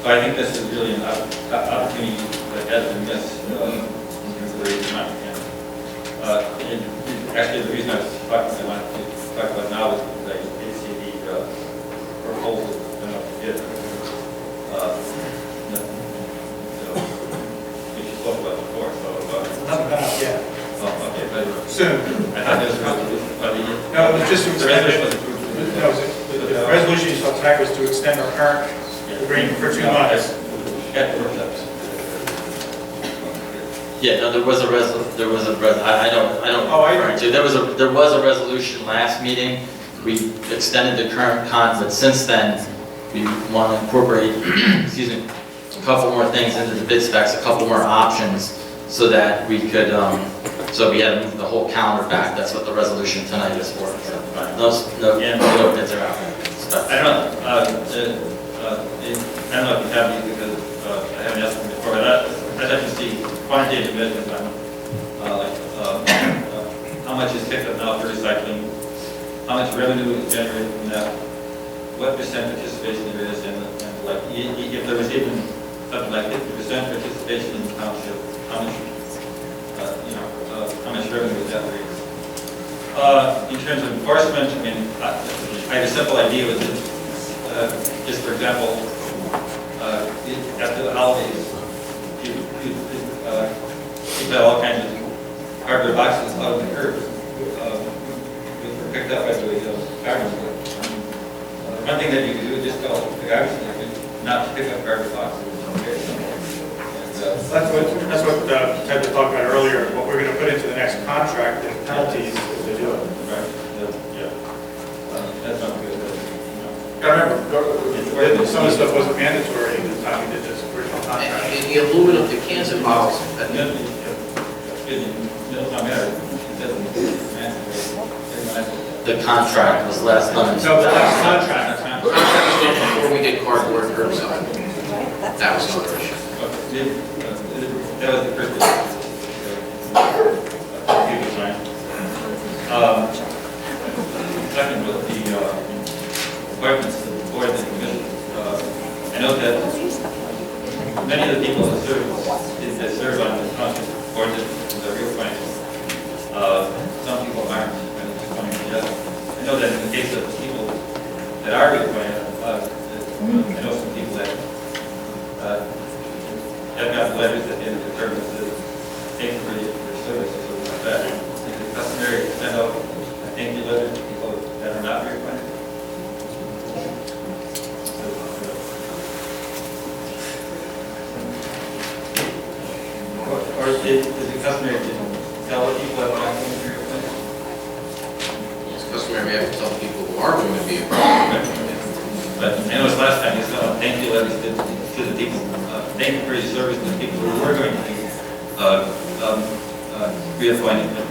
S17: So I think this is really an opportunity that has been missed. Actually, the reason I wanted to talk about now is because I did see the proposal went up to bid. Which you spoke about before, so.
S6: Nothing been out yet.
S17: Oh, okay, but
S6: Soon.
S17: I thought there was a resolution.
S6: No, it was just to
S17: The
S6: extend
S17: resolution
S6: it.
S17: was approved.
S6: No, the resolution you saw tonight was to extend our current agreement for 2 months.
S17: Yeah, the workshops.
S12: Yeah, no, there was a I don't refer to, there was a resolution last meeting. We extended the current but since then, we want to incorporate, excuse me, a couple more things into the bid specs, a couple more options, so that we could, so we had to move the whole calendar back. That's what the resolution tonight is for. So, no bids are out.
S17: I don't know. I don't know if you have these because I haven't asked them before, but I'd like to see quantitative measurements on how much is picked up now for recycling, how much revenue is generated from that, what percent participation there is, and like if there was even something like 50% participation in the township, how much revenue would that raise? In terms of enforcement, I mean, I had a simple idea with it. Just for example, after the holidays, people have all kinds of cardboard boxes out of the curb, which were picked up by the garbage man. One thing that you could do is just tell the garbage man not to pick up garbage boxes.
S6: That's what Ted was talking about earlier, what we're going to put into the next contract and penalties if they do it.
S17: Right. Yeah. That's not good.
S6: I remember, some of the stuff wasn't mandatory at the time we did this original contract.
S4: And the aluminum, the cans and bottles,
S12: The contract was last done.
S6: No, the last contract.
S4: was done before we did cardboard curbside. That was another issue.
S17: That was the first second was the appointments to the board and commission. I know that many of the people that serve on the township board are real appointed. Some people aren't, and it's funny to suggest. I know that in the case of the people that are reappointed, I know some people that have got letters at the end of the term that says thank you for your service or something like that. It's customary to send out a thank you letter to people that are not reappointed. Or is it customary to tell the people that are not going to be reappointed?
S4: It's customary, we have to tell people who are going to be appointed.
S17: But I know it's last time you sent out thank you letters to the people, thank you for your service to the people who were going to be reappointed, but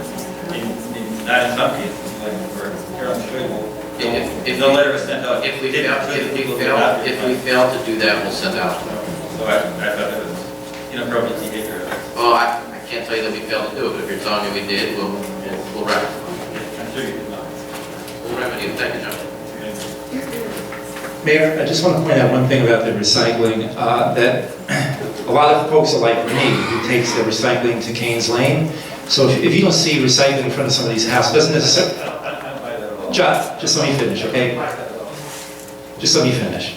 S17: maybe not that in some cases, like for Carol Schwable.
S4: If
S17: No letter was sent out.
S4: If we fail to do that, we'll send out.
S17: So I thought that was inappropriate behavior.
S4: Oh, I can't tell you that we failed to do it, but if you're telling me we did, we'll rectify.
S17: I'm sure you did not.
S4: We'll remedy it. Thank you, John.
S2: Mayor, I just want to point out one thing about the recycling, that a lot of folks are like me, who takes their recycling to Canes Lane. So if you don't see recycling in front of some of these houses, doesn't necessarily... John, just let me finish, okay? Just let me finish.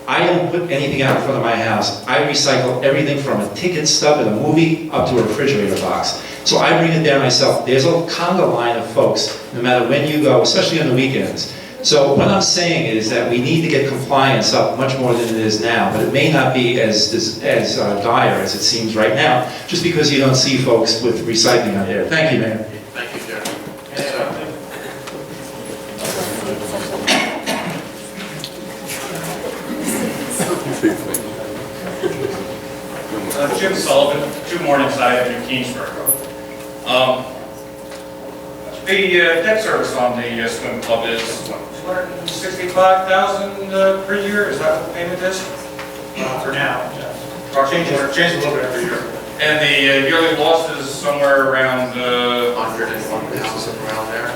S2: I don't put anything out in front of my house. I recycle everything from a ticket stub in a movie up to a refrigerator box. So I bring it down myself. There's a conga line of folks, no matter when you go, especially on the weekends. So what I'm saying is that we need to get compliance up much more than it is now, but it may not be as dire as it seems right now, just because you don't see folks with recycling out there. Thank you, Mayor.
S4: Thank you, Jerry.
S7: Jim Sullivan, 2 Morningside Avenue, Keensburg. The debt service on the swim club is $265,000 per year. Is that what the payment is? For now, yes. Changes a little bit every year. And the yearly loss is somewhere around
S4: 101,000 around there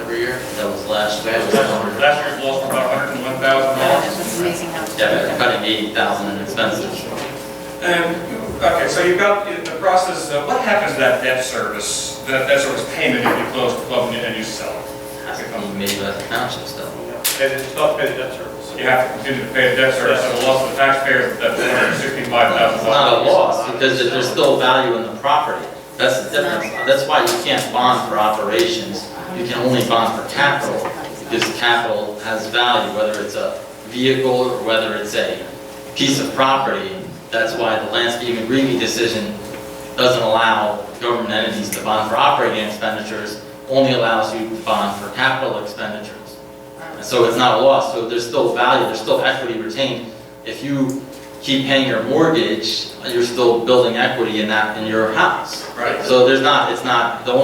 S4: every year.
S12: That was last year.
S7: last year's loss was about $101,000.
S12: Yeah, they're cutting 80,000 in expenses.
S7: Okay, so you've got the process. What happens to that debt service? That service payment if you close the club and you sell it?
S12: Has to be made by the township still.
S7: It's not pay the debt service. You have to continue to pay the debt service at a loss of the taxpayers. That's $165,000.
S12: It's not a loss because there's still value in the property. That's the difference. That's why you can't bond for operations. You can only bond for capital because capital has value, whether it's a vehicle or whether it's a piece of property. That's why the landscape and greening decision doesn't allow government entities to bond for operating expenditures, only allows you to bond for capital expenditures. So it's not a loss, so there's still value, there's still equity retained. If you keep paying your mortgage, you're still building equity in your house.
S7: Right.
S12: So it's not, the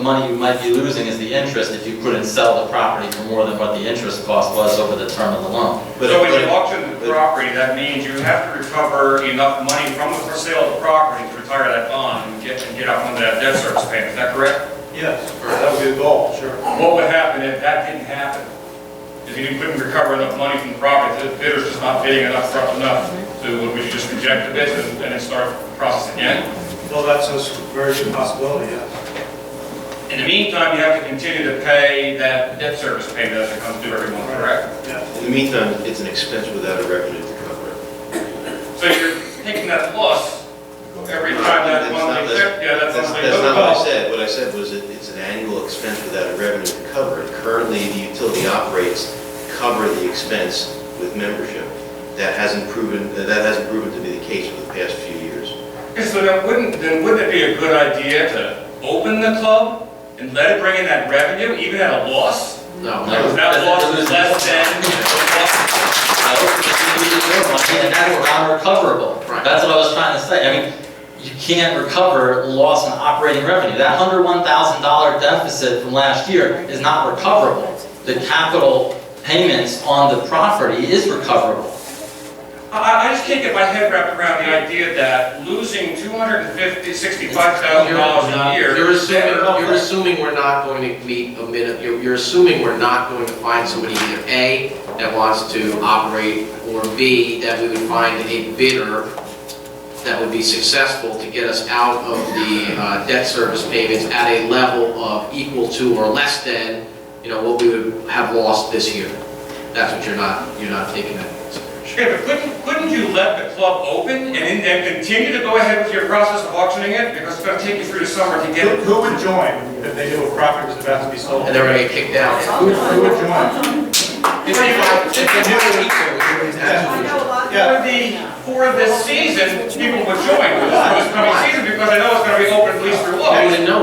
S12: money you might be losing is the interest if you couldn't sell the property for more than what the interest cost was over the term of the loan.
S7: So when you auction the property, that means you have to recover enough money from the for sale of the property to retire that bond and get out under that debt service payment. Is that correct? Yes. That would be the goal, sure. What would happen if that didn't happen? If you couldn't recover enough money from the property, the bidder's just not bidding enough, so would we just reject the bid and then start the process again?
S18: Well, that's a very good possibility, yes.
S7: In the meantime, you have to continue to pay that debt service payment as it comes due every month, correct?
S18: Yeah.
S5: In the meantime, it's an expense without a revenue to cover it.
S7: So you're taking that loss every time that monthly check,
S5: That's not what I said. What I said was it's an annual expense without a revenue to cover it. Currently, the utility operates cover the expense with membership. That hasn't proven to be the case for the past few years.
S7: Okay, so then wouldn't it be a good idea to open the club and let it bring in that revenue, even at a loss?
S4: No.
S7: Because that loss is less than
S12: And that's non-recoverable. That's what I was trying to say. I mean, you can't recover loss in operating revenue. That $101,000 deficit from last year is not recoverable. The capital payments on the property is recoverable.
S7: I just can't get my head wrapped around the idea that losing $265,000 a year.
S4: You're assuming we're not going to meet a minute. You're assuming we're not going to find somebody either A, that wants to operate, or B, that we would find a bidder that would be successful to get us out of the debt service payments at a level of equal to or less than, what we would have lost this year. That's what you're not taking that.
S7: Okay, but couldn't you let the club open and continue to go ahead with your process of auctioning it? Because it's going to take you through the summer to get it.
S18: Who would join if they knew a property was about to be sold?
S4: And they're going to get kicked out.
S18: Who would join?
S7: For this season, people would join for this coming season because I know it's going to be open at least for low.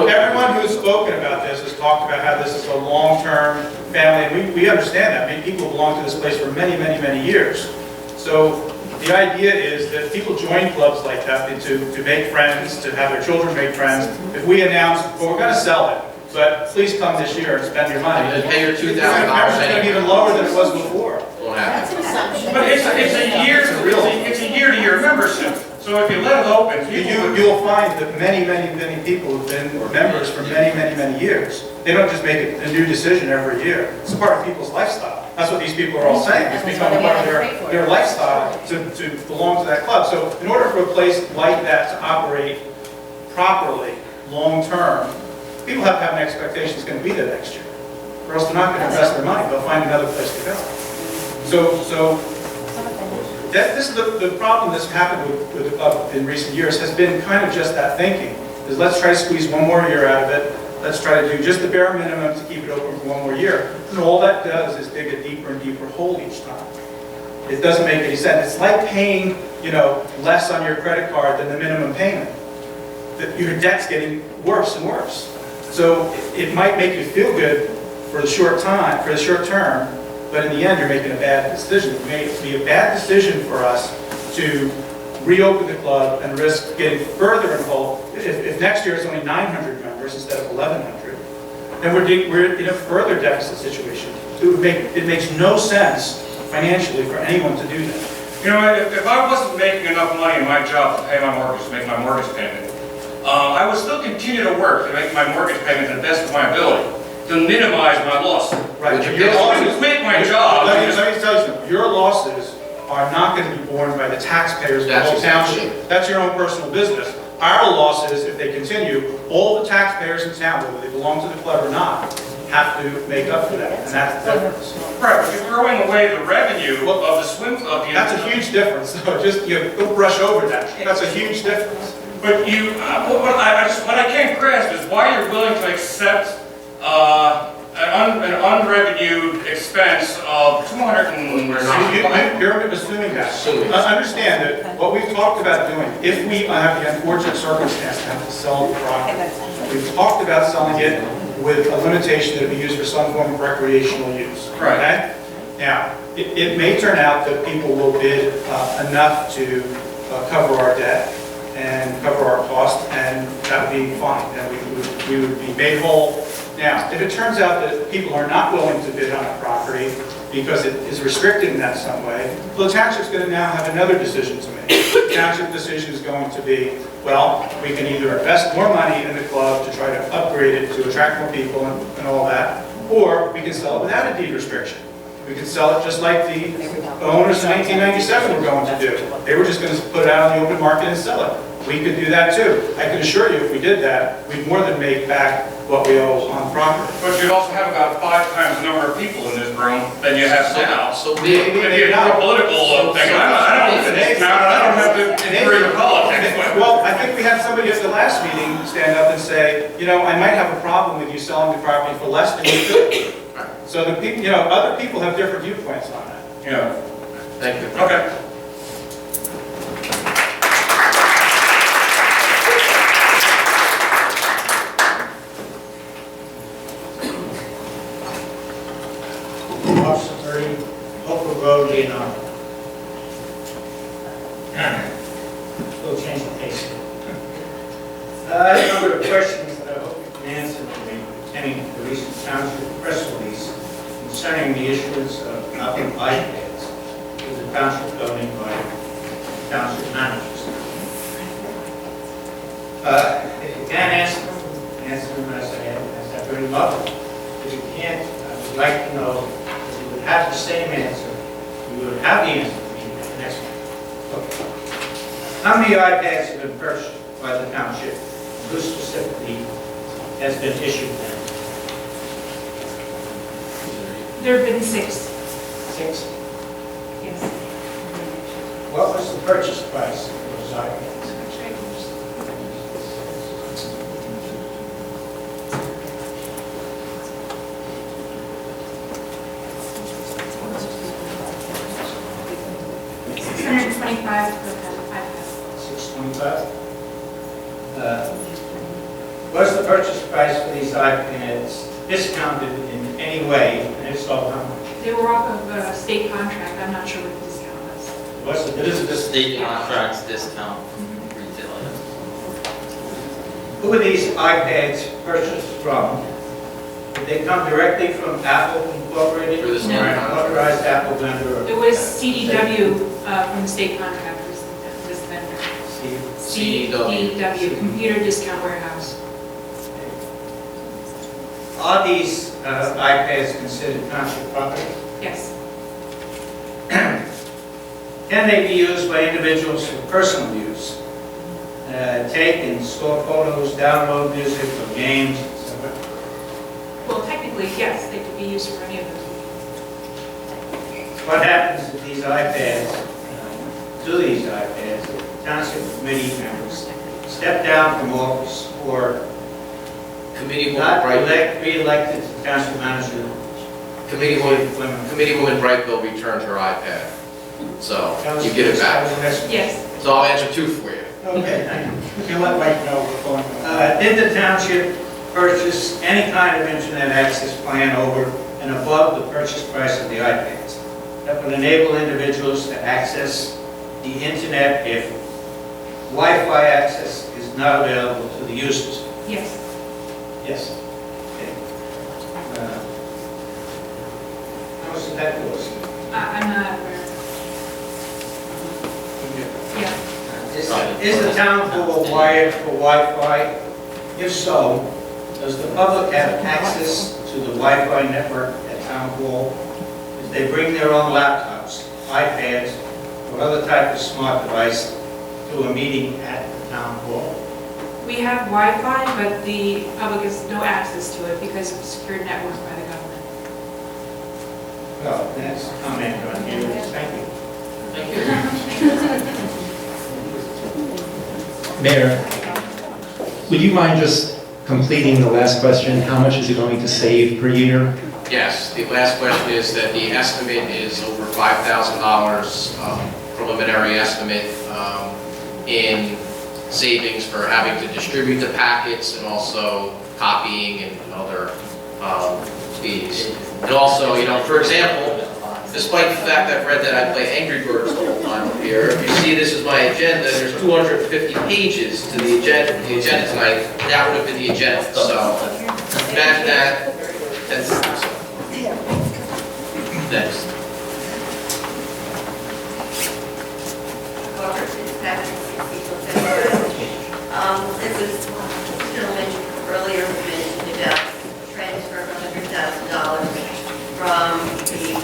S18: Everyone who's spoken about this has talked about how this is a long-term family, and we understand that. I mean, people belong to this place for many, many, many years. So the idea is that people join clubs like that to make friends, to have their children make friends. If we announce, well, we're going to sell it, but please come this year and spend your money.
S4: And then pay your $2,000
S18: It's going to be even lower than it was before.
S4: Won't happen.
S7: But it's a year-to-year membership, so if you let it open,
S18: You'll find that many people have been members for many years. They don't just make a new decision every year. It's a part of people's lifestyle. That's what these people are all saying. It's become a part of their lifestyle to belong to that club. So in order for a place like that to operate properly, long-term, people have to have an expectation it's going to be there next year. Or else they're not going to invest their money. They'll find another place to go. So this is the problem that's happened with the club in recent years has been kind of just that thinking. Is let's try to squeeze one more year out of it. Let's try to do just the bare minimum to keep it open for one more year. And all that does is dig a deeper and deeper hole each time. It doesn't make any sense. It's like paying, less on your credit card than the minimum payment. Your debt's getting worse and worse. So it might make you feel good for the short term, but in the end, you're making a bad decision. It may be a bad decision for us to reopen the club and risk getting further involved. If next year it's only 900 members instead of 1,100, then we're in a further deficit situation. It makes no sense financially for anyone to do that.
S7: if I wasn't making enough money in my job to pay my mortgage, to make my mortgage payment, I would still continue to work to make my mortgage payment to the best of my ability, to minimize my loss.
S18: Right.
S7: If I would quit my job...
S18: Let me tell you something. Your losses are not going to be borne by the taxpayers of the whole township. That's your own personal business. Our losses, if they continue, all the taxpayers in town, whether they belong to the club or not, have to make up for that, and that's the difference.
S7: Right, but you're throwing away the revenue of the swim club.
S18: That's a huge difference, though. Just, don't brush over that. That's a huge difference.
S7: But what I can't grasp is why you're willing to accept an unrevenued expense of $200.
S18: You're assuming that. Understand that what we've talked about doing, if we have the unfortunate circumstance to have to sell the property, we've talked about selling it with a limitation that it be used for some form of recreational use.
S7: Right.
S18: Okay? Now, it may turn out that people will bid enough to cover our debt and cover our cost, and that would be fine. And we would be made whole. Now, if it turns out that people are not willing to bid on a property because it is restricted in that some way, well, the township's going to now have another decision to make. The township decision is going to be, well, we can either invest more money in the club to try to upgrade it to attract more people and all that, or we can sell it without a deed restriction. We could sell it just like the owners in 1997 were going to do. They were just going to put it out on the open market and sell it. We could do that too. I can assure you, if we did that, we'd more than make back what we owe on property.
S7: But you'd also have about 5 times the number of people in this room than you have now.
S4: So
S7: It'd be a political thing. I don't have to agree with politics.
S18: Well, I think we had somebody at the last meeting stand up and say, I might have a problem with you selling the property for less than you could. So the people, other people have different viewpoints on that.
S7: Yeah.
S4: Thank you.
S7: Okay.
S19: Officer 30, Hopewell Road, Leonardo. We'll change the pace. I have a number of questions that I hope you can answer to me pertaining to the recent township press release concerning the issuance of iPads to the township building by township managers. If you can answer them as I bring them up. If you can't, I would like to know if you would have the same answer, you would have the answer for me at the next one. Okay. How many iPads have been purchased by the township? Who specifically has been issued them?
S1: There have been 6.
S19: 6?
S1: Yes.
S19: What was the purchase price of those iPads?
S1: $625 per iPad.
S19: $625? Was the purchase price for these iPads discounted in any way, and if so, how much?
S1: They were off of a state contract. I'm not sure what the discount was.
S19: It is a
S12: State contracts discount retail.
S19: Who were these iPads purchased from, Did they come directly from Apple Incorporated?
S4: Through the state
S19: Or an
S4: contract.
S19: authorized Apple vendor?
S1: It was CDW from the state contractors, this vendor. CDW, Computer Discount Warehouse.
S19: Are these iPads considered township property?
S1: Yes.
S19: Can they be used by individuals for personal use? Take and store photos, download music or games, etc.?
S1: Well, technically, yes, they could be used for any of those.
S19: What happens if these iPads, to these iPads, if Township Committee members step down from office or
S4: Committee
S19: not
S4: Woman
S19: re-elected to Township Manager?
S4: Committeewoman Brightbill returned her iPad, so you get it back.
S1: Yes.
S4: So I'll answer two for you.
S19: Okay, thank you.
S18: You can let Mike know we're going to.
S19: Did the township purchase any kind of internet access plan over and above the purchase price of the iPads that would enable individuals to access the internet if Wi-Fi access is not available to the users?
S1: Yes.
S19: Yes. Okay. How much did that cost?
S1: I'm not aware. Yeah.
S19: Is the town hall wired for Wi-Fi? If so, does the public have access to the Wi-Fi network at town hall? If they bring their own laptops, iPads, or other type of smart device to a meeting at the town hall?
S1: We have Wi-Fi, but the public has no access to it because it's a secured network by the government.
S19: Well, that's a comment on you. Thank you.
S4: Thank you.
S2: Mayor, would you mind just completing the last question? How much is it going to save per year?
S4: Yes, the last question is that the estimate is over $5,000, preliminary estimate, in savings for having to distribute the packets and also copying and other fees. And also, you know, for example, despite the fact I've read that I play Angry Birds the whole time up here, if you see this is my agenda, there's 250 pages to the agenda tonight. That would have been the agenda, so imagine that. Next.
S10: It was, the gentleman earlier mentioned about transfer of $100,000 from the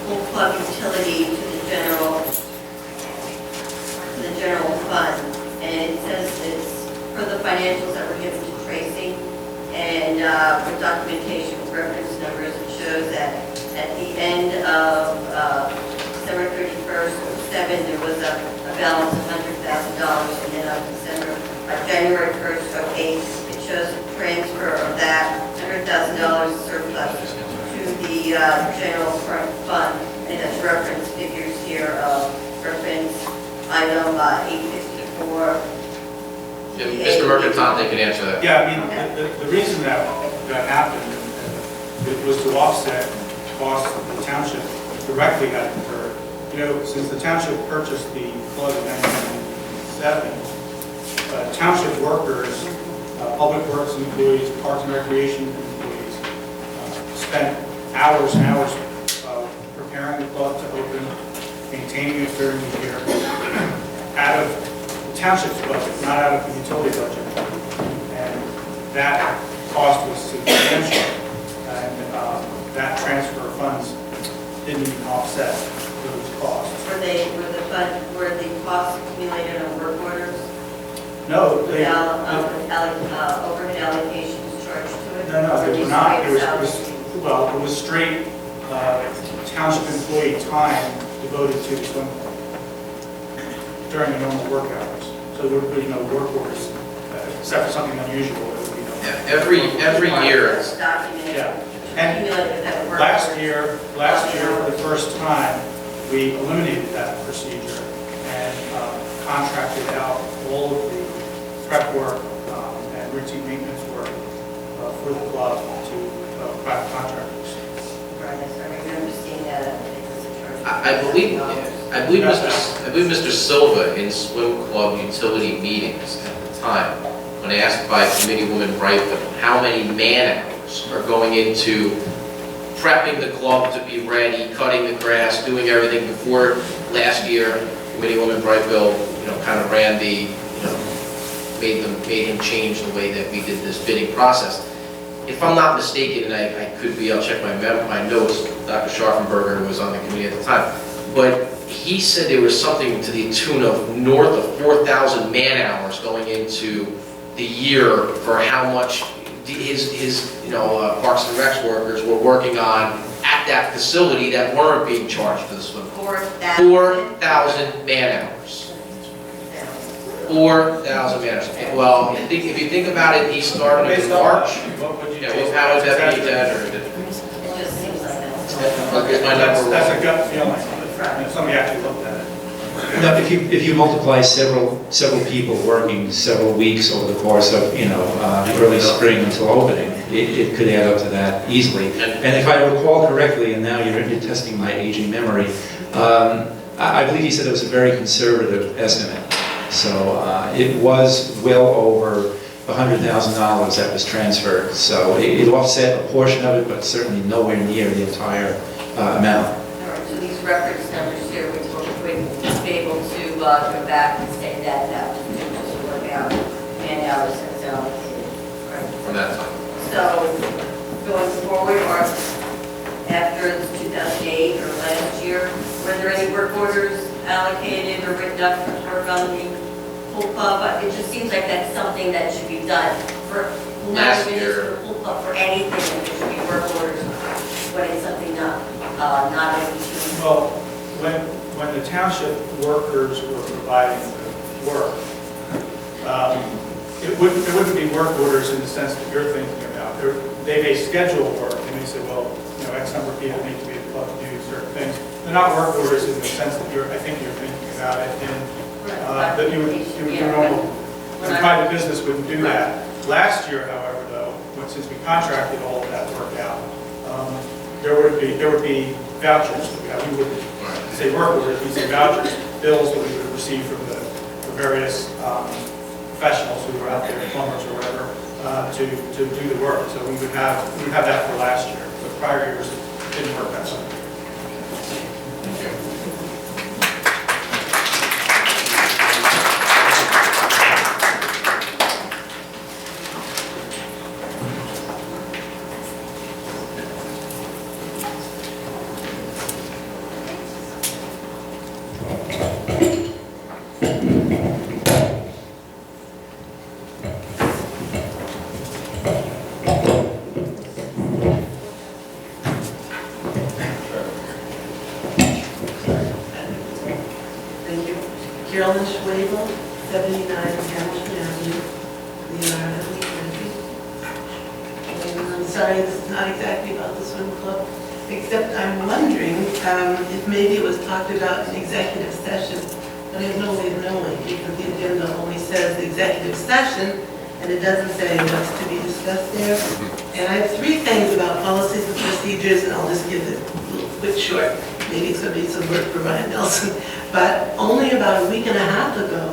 S10: pool club utility to the general fund. And it says it's for the financials that were given to Tracy and for documentation with reference numbers. It shows that at the end of December 31st, 07, there was a balance of $100,000, and then on January 1st, 08, it shows a transfer of that $100,000 surplus to the general fund, and that's reference figures here of reference item 854.
S4: Mr. Mercantante can answer that.
S18: Yeah, I mean, the reason that happened was to offset costs that the township directly had incurred. You know, since the township purchased the club in 1997, township workers, public works employees, parks and recreation employees spent hours and hours preparing the club to open, maintaining it during the year, out of the township's budget, not out of the utility budget. And that cost was substantial, and that transfer of funds didn't even offset those costs.
S10: Were the costs accumulated on work orders?
S18: No, they,
S10: Without overhead allocations charged to it?
S18: no,
S10: Or
S18: they were
S10: these
S18: not.
S10: straight
S18: It was straight township employee time devoted to the swim club during the normal work hours. So there would be no work orders, except for something unusual. There would be no.
S4: Yeah, every year.
S10: documented?
S18: Yeah. And
S10: Accumulated without work
S18: last
S10: orders?
S18: year, for the first time, we eliminated that procedure and contracted out all of the prep work and routine maintenance work for the club to private contractors.
S10: Right, yes, I remember seeing that.
S4: I believe Mr. Silva in swim club utility meetings at the time when asked by Committeewoman Brightfield, how many man-hours are going into prepping the club to be ready, cutting the grass, doing everything before last year, Committeewoman Brightfield, kind of ran the, made him change the way that we did this bidding process. If I'm not mistaken, and I could be, I'll check my notes, Dr. Scharfenberger was on the committee at the time, but he said there was something to the tune of north of 4,000 man-hours going into the year for how much his Parks and Recs workers were working on at that facility that weren't being charged for the swim. 4,000 man-hours. 4,000 man-hours. Well, if you think about it, he started in March. How would that be exaggerated?
S18: That's a gut feeling. Somebody actually looked at it.
S2: No, if you multiply several people working several weeks over the course of early spring until opening, it could add up to that easily. And if I recall correctly, and now you're testing my aging memory, I believe he said it was a very conservative estimate. So it was well over $100,000 that was transferred. So it offset a portion of it, but certainly nowhere near the entire amount.
S3: All right, so these reference numbers here, we would be able to go back and say that that was just work out man-hours as allocated. Right.
S4: From that time.
S3: So going forward, or after 2008 or last year, were there any work orders allocated or written up for work on the pool club? It just seems like that's something that should be done for not even just for the pool club, for anything. There should be work orders when it's something not only to.
S18: Well, when the township workers were providing the work, it wouldn't be work orders in the sense that you're thinking about. They may schedule work, and they say, well, X number of people need to be at the club to do certain things. They're not work orders in the sense that I think you're thinking about it, and that you would do normal. And private business wouldn't do that. Last year, however, though, since we contracted all of that work out, there would be vouchers that we wouldn't say work orders, we'd say vouchers, bills that we would receive from the various professionals who were out there, plumbers or whatever, to do the work. So we would have that for last year. But prior years, it didn't work that way.
S20: Carolyn Schwabel, 79 Hamilton Avenue, Leonardo, New Jersey. And I'm sorry, this is not exactly about the swim club, except I'm wondering if maybe it was talked about in executive session, but I have no way of knowing because the agenda only says executive session and it doesn't say what's to be discussed there. And I have 3 things about policies and procedures, and I'll just give it a little quick short. Maybe it's going to be some work for Ryan Nelson. But only about a week and a half ago,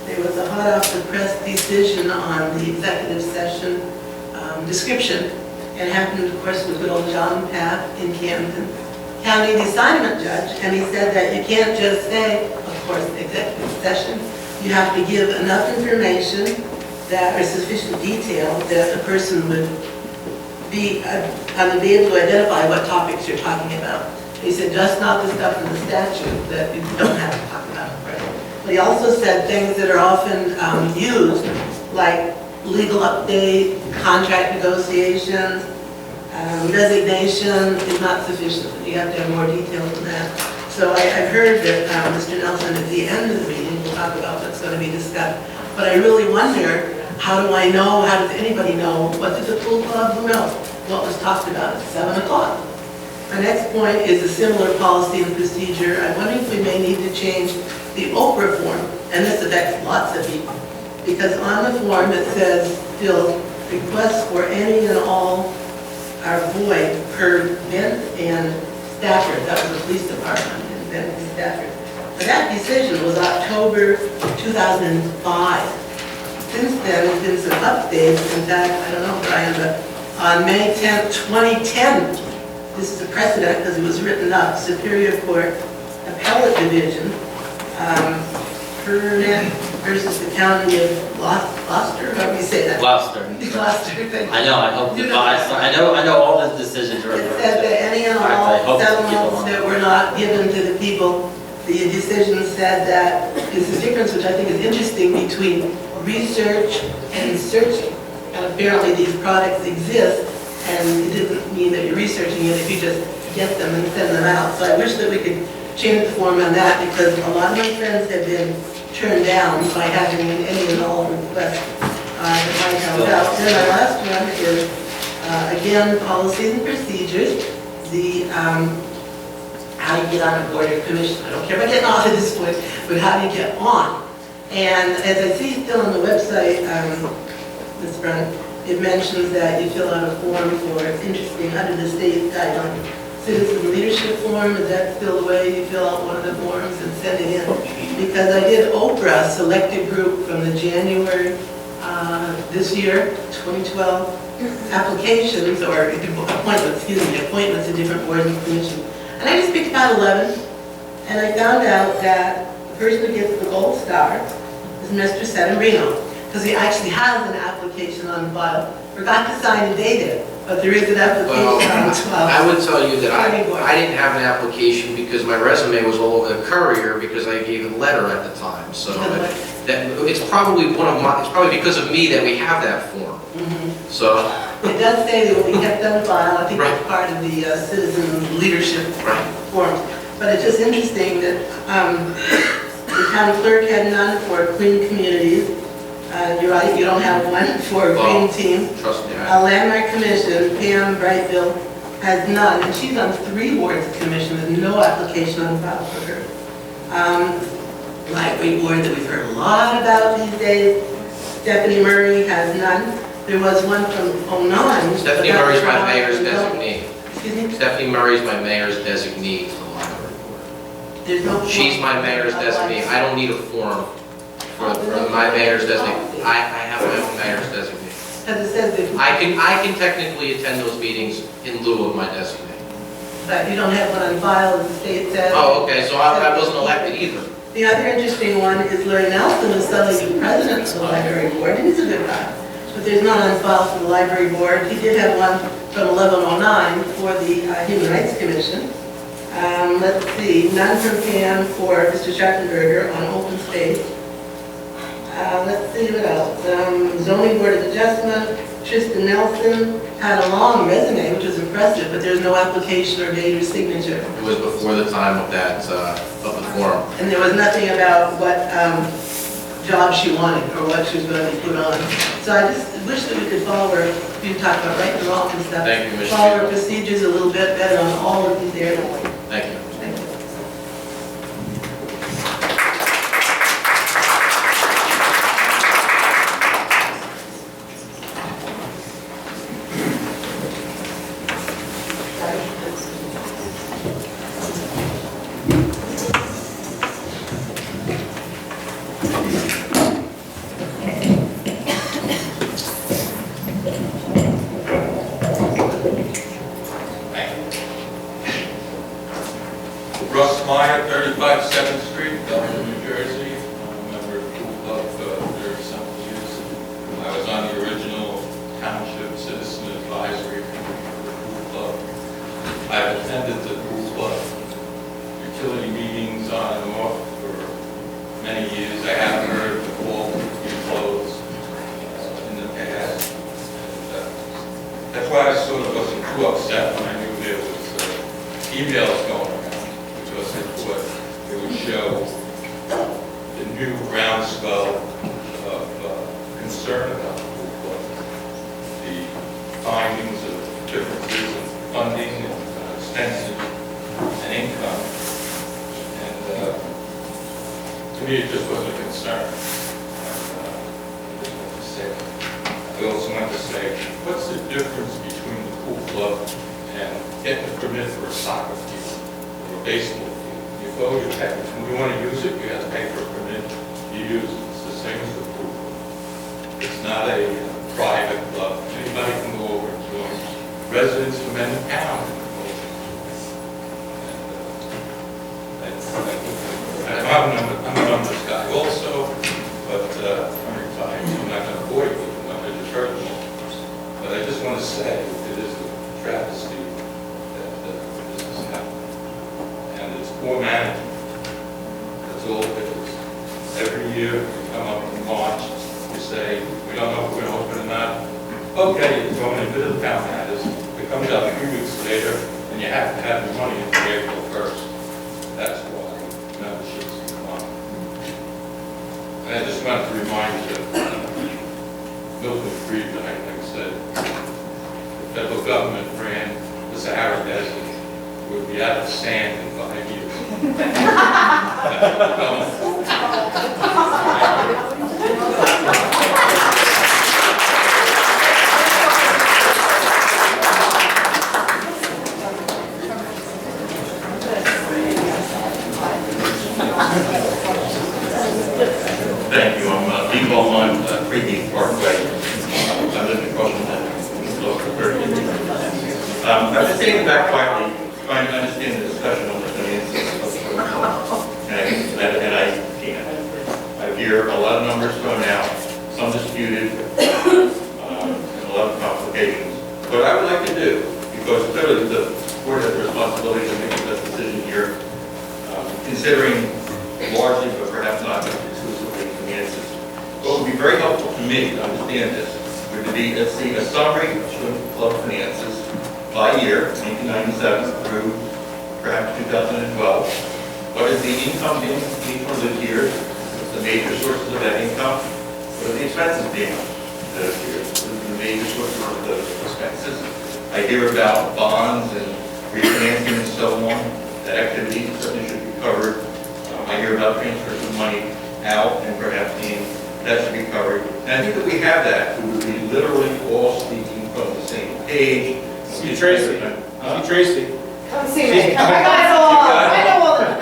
S20: there was a hot off the press decision on the executive session description. It happened, of course, with good old John Papp in Camden County, the assignment judge, and he said that you can't just say, of course, executive session. You have to give enough information that are sufficient detail that a person would be able to identify what topics you're talking about. He said, just not the stuff in the statute that you don't have to talk about. Right? But he also said things that are often used, like legal update, contract negotiations, resignation is not sufficient. You have to have more details than that. So I've heard that Mr. Nelson at the end of the meeting will talk about what's going to be discussed. But I really wonder, how do I know, how does anybody know, what's at the pool club, who knows? What was talked about at 7 o'clock. My next point is a similar policy and procedure. I wonder if we may need to change the Oprah form, and this affects lots of people. Because on the form it says, still, requests for any and all are void per Bent and Stafford. That was the police department in Bent and Stafford. But that decision was October 2005. since then, there's been some updates. In fact, I don't know, Brian, but on May 10th, 2010, this is a precedent because it was written up, Superior Court Appellate Division, Burnett versus the County of Gloucester, how do you say that?
S12: Gloucester.
S20: Gloucester, thank you.
S12: I know, I hope I know all the decisions are.
S20: It said that any and
S12: In fact, I
S20: all
S12: hope to keep them
S20: settlements
S12: on.
S20: that were not given to the people, the decision said that there's a difference, which I think is interesting, between research and searching. And apparently these products exist, and it doesn't mean that you're researching it if you just get them and send them out. So I wish that we could change the form on that, because a lot of my friends have been turned down by having any and all requests that might help out. Then my last one is, again, policies and procedures. The how you get on a board or commission. I don't care about getting off at this point, but how do you get on? And as I see still on the website, Ms. Brown, it mentions that you fill out a form for, it's interesting, under the state guideline, citizen leadership form. Is that still the way you fill out one of the forms and send it in? Because I did Oprah selected group from the January this year, 2012, applications or appointments, appointments to different boards and commissions. And I just picked about 11, and I found out that the person who gets the gold star is Mr. Settembrino, because he actually has an application on file. Forgot to sign and date it, but there is an application on file.
S4: I would tell you that I didn't have an application because my resume was all over the courier because I gave a letter at the time. So it's probably it's probably because of me that we have that form. So
S20: it does say that will be kept on file. I think that's part of the citizen leadership forms. But it's just interesting that the town clerk had none for clean communities. You're right, you don't have one for a green team.
S4: Trust me.
S20: A landmark commission, Pam Brightville, has none, and she's on 3 boards of commission with no application on file for her. Library board that we've heard a lot about these days, Stephanie Murray has none. There was one from 09.
S4: Stephanie Murray's my mayor's designee.
S20: Excuse me?
S4: Stephanie Murray's my mayor's designee for the library board.
S20: There's no.
S4: She's my mayor's designee. I don't need a form for my mayor's designee. I have my own mayor's designee.
S20: Because it says that.
S4: I can technically attend those meetings in lieu of my designee.
S20: But you don't have one on file, as the state says.
S4: Oh, okay, so I wasn't elected either.
S20: The other interesting one is Larry Nelson, who's suddenly the president of the library board, and he's a good guy. But there's none on file for the library board. He did have one from 1109 for the Human Rights Commission. Let's see, none from Pam for Mr. Schattenberger on open space. Let's see what else. Zoning Board of Adjustment, Tristan Nelson had a long resume, which was impressive, but there's no application or date or signature.
S4: It was before the time of that, of the forum.
S20: And there was nothing about what job she wanted or what she was going to be put on. So I just wish that we could follow her, we talk about right and wrong and stuff.
S4: Thank you, Ms.
S20: Follow her procedures a little bit better on all of these areas.
S4: Thank you.
S20: Thank you.
S21: Russ Meyer, 35 7th Street, Delaware, New Jersey. I'm a member of the Pool Club for 30-something years. I was on the original Township Citizen Advisory Committee for the Pool Club. I've attended the Pool Club utility meetings on and off for many years. I haven't heard the call to be closed in the past. And, that's why I sort of wasn't too upset when I knew there was emails going around. It would show the new groundswell of concern about the pool club, the findings of differences in funding and expenses and income, and to me it just wasn't a concern. I also want to say, what's the difference between the pool club and getting a permit for a soccer field or a baseball field? You go, you pay. When you want to use it, you have to pay for a permit. You use it. It's the same as the pool. It's not a private club. Anybody can go over and join. Residents from any town can go over. I'm a numbers guy also, but I'm retired, so I'm not going to bore you with them. I just heard them all. But I just want to say it is a travesty that this has happened. And it's poor management. That's all it is. Every year, you come up in March, you say, we don't know if we're going to open or not. Okay, you're going into the town matters. It comes out 3 weeks later, and you have to have your money until April 1st. That's why memberships decline. And I just wanted to remind you that Milton Friedman, like I said, the federal government ran the Sahara Desert. We'll be out of sand in 5 years. Thank you. I'm Deep on Freaky Parkway. I live across from that. I'm just sitting back quietly, trying to understand the discussion on the finances of the and I can't. I hear a lot of numbers thrown out, some disputed, and a lot of complications. What I would like to do, because clearly the board has the responsibility to make the best decision here, considering largely, but perhaps not exclusively, finances. What would be very helpful to me to understand this would be to see a summary of swim club finances by year, 1997 through perhaps 2012. What is the income being each one of those years? What's the major sources of that income? What are the expenses being those years? What are the major sources of those expenses? I hear about bonds and refinancing and so on. That activity certainly should be covered. I hear about transfers of money out and perhaps that should be covered. And I think that we have that. We would be literally all speaking from the same page.
S18: See Tracy. See Tracy.
S3: Come see me. I got it all. I know all of it.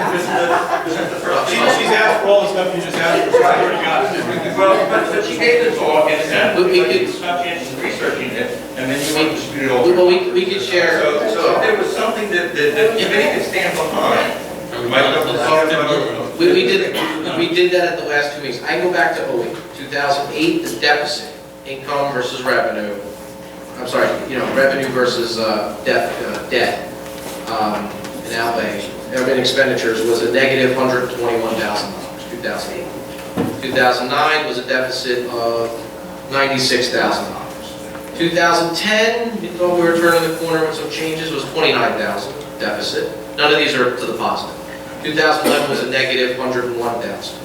S18: She's asked for all the stuff you just asked for, so I already got it.
S21: Well, but she gave the talk, and we could stop chances researching it, and then you want to dispute it all.
S12: Well, we could share.
S21: So if there was something that the committee could stand behind, we might have to
S12: we did that at the last 2 weeks. I go back to 08, 2008, the deficit, income versus revenue. I'm sorry, revenue versus debt, and outlay, and expenditures was a negative $121,000, 2008. 2009 was a deficit of $96,000. 2010, we thought we were turning the corner with some changes, was $29,000 deficit. None of these are to the positive. 2011 was a negative $101,000.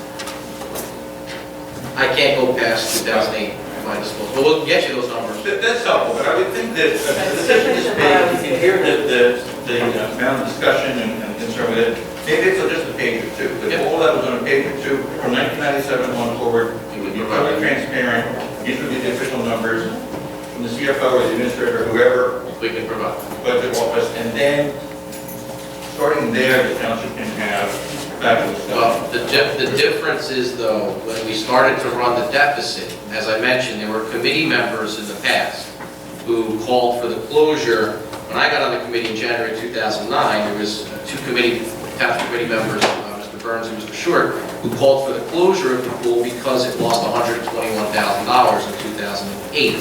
S12: I can't go past 2008 at my disposal, but we'll get you those numbers.
S21: That's helpful, but I would think that the session is big, you can hear the amount of discussion and concern with it. Maybe it's just a page or two, but all that was on a page or two from 1997 on forward, it would be totally transparent. These would be the official numbers from the CFO or the administrator, whoever
S12: we can provide
S21: budget office, and then starting there, the township can have fabulous stuff.
S12: Well, the difference is, though, when we started to run the deficit, as I mentioned, there were committee members in the past who called for the closure. When I got on the committee in January 2009, there was two township committee members, Mr. Burns and Mr. Short, who called for the closure of the pool because it lost $121,000 in 2008.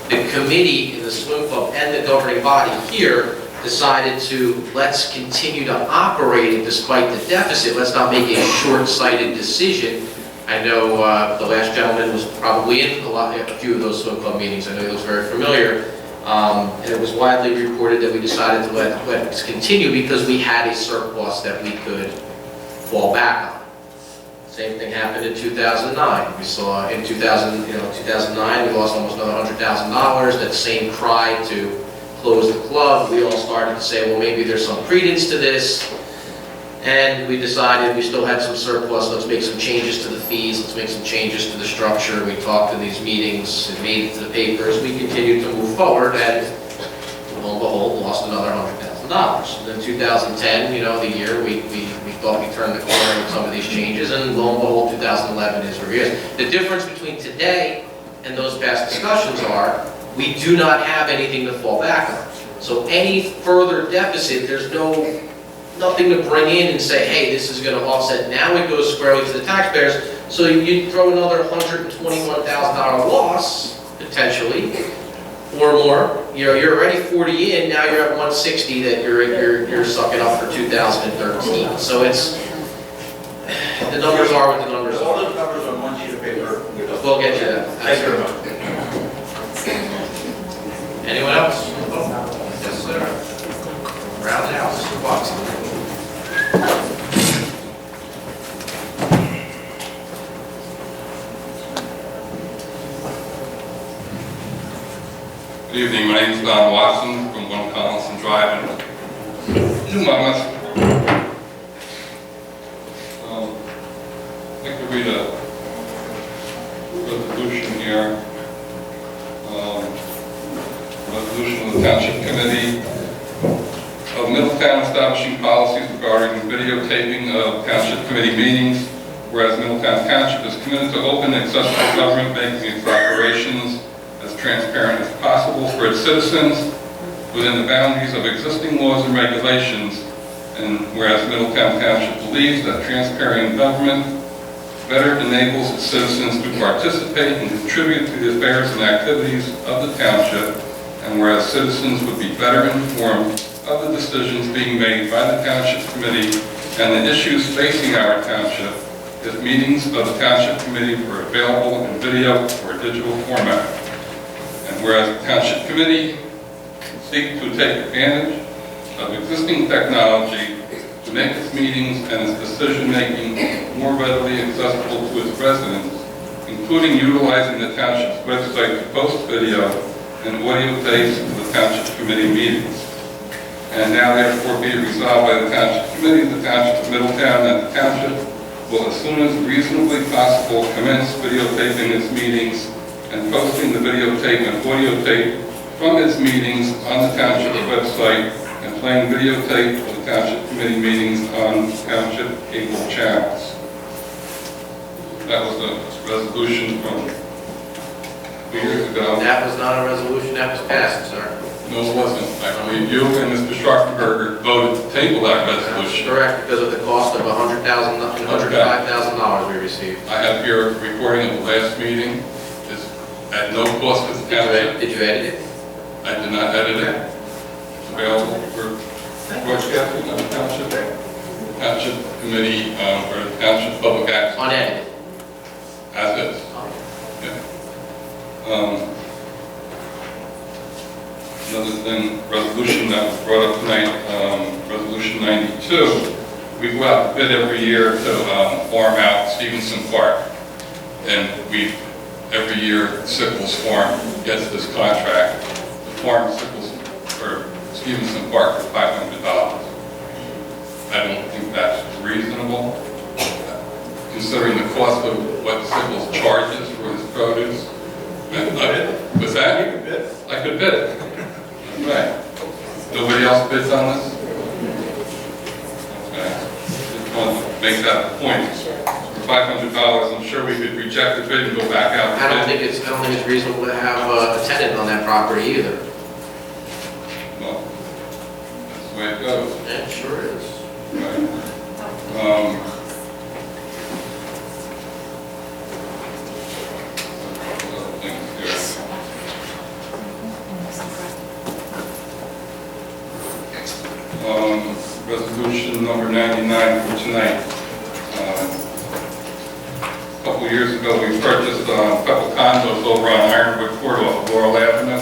S12: The committee in the swim club and the governing body here decided to, let's continue to operate it despite the deficit. Let's not make a short-sighted decision. I know the last gentleman was probably in a few of those swim club meetings. I know he looks very familiar. And it was widely reported that we decided to let it continue because we had a surplus that we could fall back on. Same thing happened in 2009. We saw in 2009 we lost almost another $100,000. That same cry to close the club, we all started to say, well, maybe there's some credence to this. And we decided we still had some surplus, let's make some changes to the fees, let's make some changes to the structure. We talked to these meetings, it made it to the papers. We continued to move forward, and lo and behold, lost another $100,000. And then 2010, the year, we thought we turned the corner with some of these changes, and lo and behold, 2011 is where it is. The difference between today
S4: and those past discussions are, we do not have anything to fall back on. So any further deficit, there's nothing to bring in and say, hey, this is going to offset. Now it goes squarely to the taxpayers. So you throw another $121,000 loss, potentially, or more. You're already 40 in, now you're at 160 that you're sucking up for 2013. So the numbers are what the numbers
S14: All
S4: are.
S14: those numbers on one sheet of paper.
S4: We'll get you that.
S14: Thank you very much.
S4: Anyone else? Yes, sir. Round it out, Mr. Watson.
S9: Good evening, my name is Don Watson from 1 Collinson Drive in New Monmouth. I'd like to read a resolution here. Resolution of the Township Committee of Middletown establishing policies regarding videotaping of Township Committee meetings, whereas Middletown Township is committed to open and accessible government, making its operations as transparent as possible for its citizens within the boundaries of existing laws and regulations, and whereas Middletown Township believes that transparent government better enables its citizens to participate and contribute to the affairs and activities of the township, and whereas citizens would be better informed of the decisions being made by the Township Committee and the issues facing our township if meetings of the Township Committee were available in video or digital format. And whereas the Township Committee seeks to take advantage of existing technology to make its meetings and its decision-making more readily accessible to its residents, including utilizing the Township's website to post video and audio tapes of the Township Committee meetings. And now therefore be it resolved by the Township Committee of the Township of Middletown that the Township will, as soon as reasonably possible, commence videotaping its meetings and posting the videotape and audio tape from its meetings on the Township website and playing videotape of the Township Committee meetings on Township cable channels. That was the resolution from 2 years ago.
S4: That was not a resolution, that was passed, sir.
S9: No, it wasn't. I believe you and Mr. Schwarzenberger voted to table that resolution.
S4: Correct, because of the cost of $105,000 we received.
S9: I have here a recording of the last meeting. It's at no cost to the township.
S4: Did you edit it?
S9: I did not edit it. It's available for broadcasting on the Township Committee or Township Public Access.
S4: Unedited?
S9: As is. Yeah. Another thing, resolution that was brought up tonight, Resolution 92. We go out to bid every year to farm out Stevenson Park. And every year, Sickles Farm gets this contract to farm Stevenson Park for $500. I don't think that's reasonable, considering the cost of what Sickles charges for his produce. Was that?
S18: You could bid.
S9: I could bid. Right. Nobody else bids on this? Okay. Just want to make that point. For $500, I'm sure we could reject the bid and go back out.
S4: I don't think it's reasonable to have a tenant on that property either.
S9: Well, that's the way it goes.
S4: Yeah, it sure is.
S9: Right. Resolution number 99 for tonight. A couple years ago, we purchased a couple condos over on Ironwood Court off of Laurel Avenue.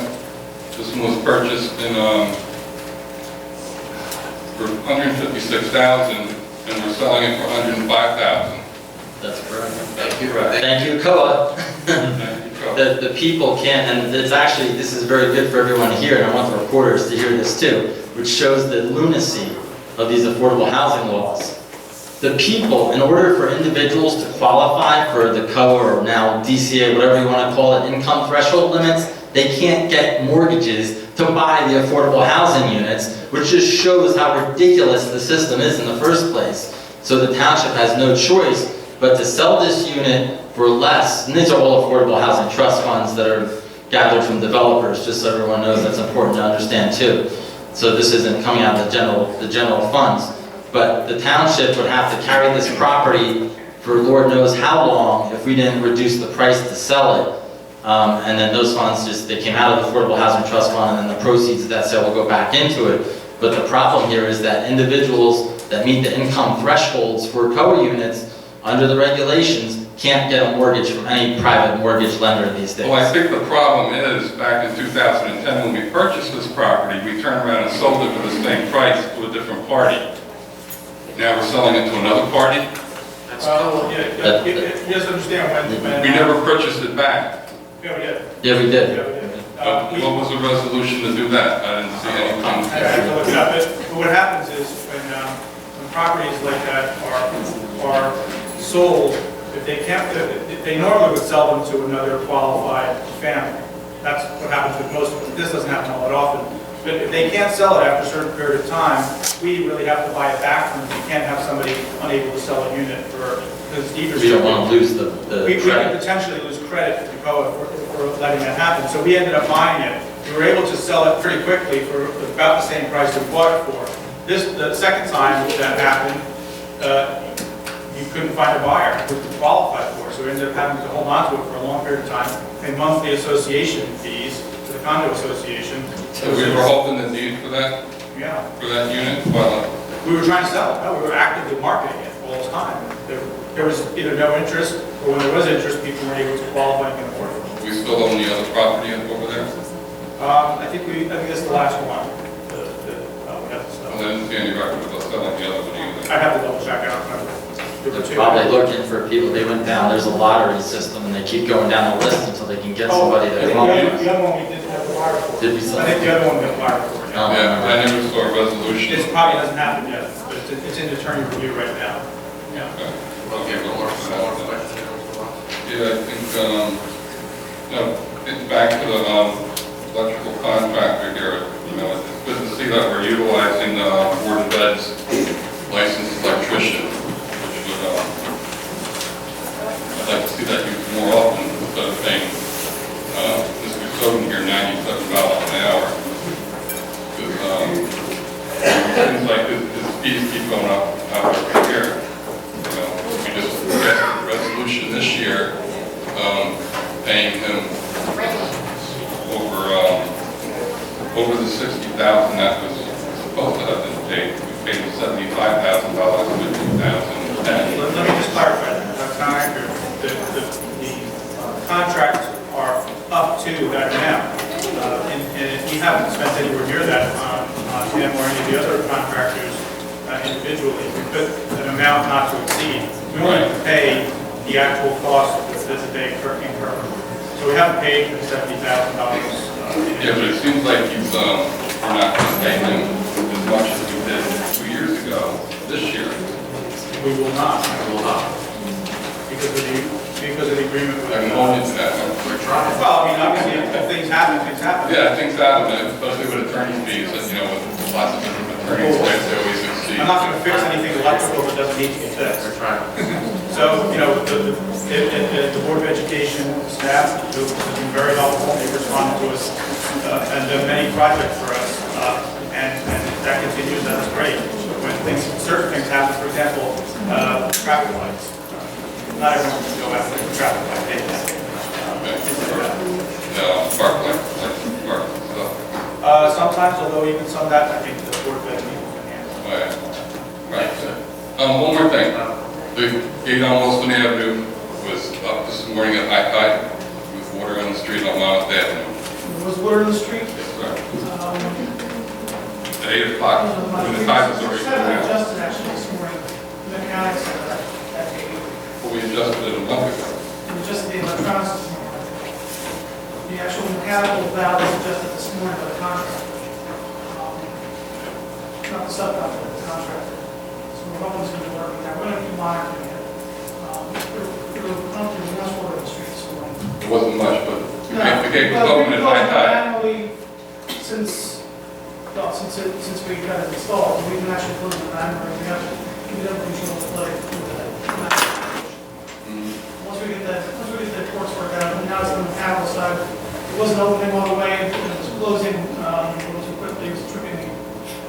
S9: This one was purchased for $156,000, and we're selling it for $105,000.
S12: That's correct.
S4: Thank you.
S12: Thank you, COA. The people can't, and it's actually, this is very good for everyone to hear, and I want the reporters to hear this too, which shows the lunacy of these affordable housing laws. The people, in order for individuals to qualify for the COA or now DCA, whatever you want to call it, income threshold limits, they can't get mortgages to buy the affordable housing units, which just shows how ridiculous the system is in the first place. So the township has no choice But to sell this unit for less, and these are all affordable housing trust funds that are gathered from developers, just so everyone knows, that's important to understand too. So this isn't coming out of the general funds. But the township would have to carry this property for Lord knows how long if we didn't reduce the price to sell it. And then those funds they came out of the Affordable Housing Trust Fund, and then the proceeds of that sale will go back into it. But the problem here is that individuals that meet the income thresholds for COA units under the regulations can't get a mortgage from any private mortgage lender these days.
S9: Well, I think the problem is, back in 2010 when we purchased this property, we turned around and sold it for the same price to a different party. Now we're selling it to another party?
S18: You just understand when...
S9: We never purchased it back.
S18: Yeah, we did.
S12: Yeah, we did.
S9: What was the resolution to do that? I didn't see anything.
S18: I have to look it up. But what happens is when properties like that are sold, if they can't, they normally would sell them to another qualified family. That's what happens with most of them. This doesn't happen all that often. But if they can't sell it after a certain period of time, we really have to buy it back from them. We can't have somebody unable to sell a unit because either... We
S12: don't want to lose the
S18: we could potentially lose credit to COA for letting that happen. So we ended up buying it. We were able to sell it pretty quickly for about the same price we bought it for. The second time that happened, you couldn't find a buyer who could qualify for it. So we ended up having to hold on to it for a long period of time, pay monthly association fees to the condo association.
S9: So we were holding the deed for that?
S18: Yeah.
S9: For that unit? Well,
S18: we were trying to sell it. No, we were actively marketing it all the time. There was either no interest, or when there was interest, people weren't able to qualify and afford it.
S9: We still own the other property over there?
S18: I think that's the last one.
S9: I didn't see any record of us selling the other one either.
S18: I have to double check out.
S12: They're probably looking for people. They went down, there's a lottery system, and they keep going down the list until they can get somebody that qualifies.
S18: The other one we didn't have the wire for.
S12: Did we sell?
S18: I think the other one we got the wire for.
S9: Yeah, I never saw a resolution.
S18: It probably hasn't happened yet, but it's in attorney review right now. Yeah.
S9: Okay, well, yeah, I think, getting back to the electrical contractor here, it's good to see that we're utilizing Board of Ed's licensed electrician, which would, I'd like to see that used more often instead of paying Mr. Soden here $97 an hour. Because it seems like his fees keep going up every year. We just passed a resolution this year paying him over the $60,000 that was supposed to have been paid. We paid him $75,000 in 2010.
S18: Let me just clarify that. That's not accurate. The contracts are up to that amount. And we haven't spent anywhere near that on him or any of the other contractors individually. We put an amount not to exceed. We only have to pay the actual cost that they incur. So we haven't paid for the $70,000.
S9: Yeah, but it seems like we're not paying him as much as we did 2 years ago this year.
S18: We will not. We will not. Because of the agreement with...
S9: I'm holding to that.
S18: Well, I mean, obviously, if things happen, things happen.
S9: Yeah, things happen, especially with attorney fees, with lots of different attorneys, they always exceed.
S18: I'm not going to fix anything electrical that doesn't need to be fixed. So, the Board of Education staff has been very helpful. They've responded to us and done many projects for us, and that continues. That's great. When certain things happen, for example, traffic lights. Not everyone can go after the traffic light.
S9: Park stuff.
S18: Sometimes, although even some of that, I think the Board of Education can handle.
S9: Right. One more thing. The gate on Wilson Avenue was up this morning at high tide with water on the street on Monmouth Avenue.
S6: There was water in the street?
S9: Yes, sir. At 8 o'clock, when the tide was already coming out.
S6: Adjusted actually this morning. The mechanics said that at 8.
S9: Well, we adjusted it a month ago.
S6: We adjusted the electronics this morning. The actual mechanical valve was adjusted this morning by the contractor. Not the subcontractor, the contractor. So we're always going to be working there. We're going to keep monitoring it. There was much water in the street this morning.
S9: It wasn't much, but the gate was open at high tide.
S6: Manually, since we got it installed, we've been actually closing it manually. We have control of the flooding. Once we get the courts worked out, and now it's on the mechanical side, it wasn't opening all the way, it was closing, it was quickly, it was tripping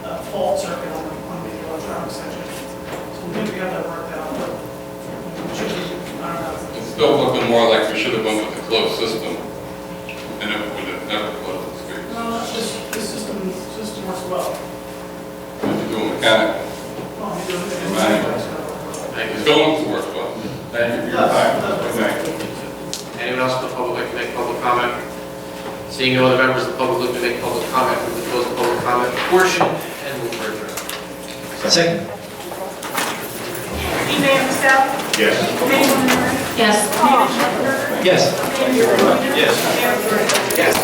S6: the fault circuit on the electronic section. So we think we have that worked out, but it should be, I don't know.
S9: It's still looking more like we should have went with the closed system, and it would have never closed the streets.
S6: No, this system works well.
S9: If you do a mechanical,
S6: Well, you do it in
S9: manual, it's going to work well.
S14: Thank you for your time. Thank you.
S4: Anyone else in the public like to make public comment? Seeing no other members of the public looking to make public comment, we will close the public comment portion and move for adjournment.
S2: Second.
S1: Mayor Michelle?
S14: Yes.
S1: Mayor Warren?
S8: Yes.
S1: Mayor Schumelberger?
S2: Yes.
S1: Mayor Rogers?
S4: Yes.
S1: Mayor Fleury?
S4: Yes.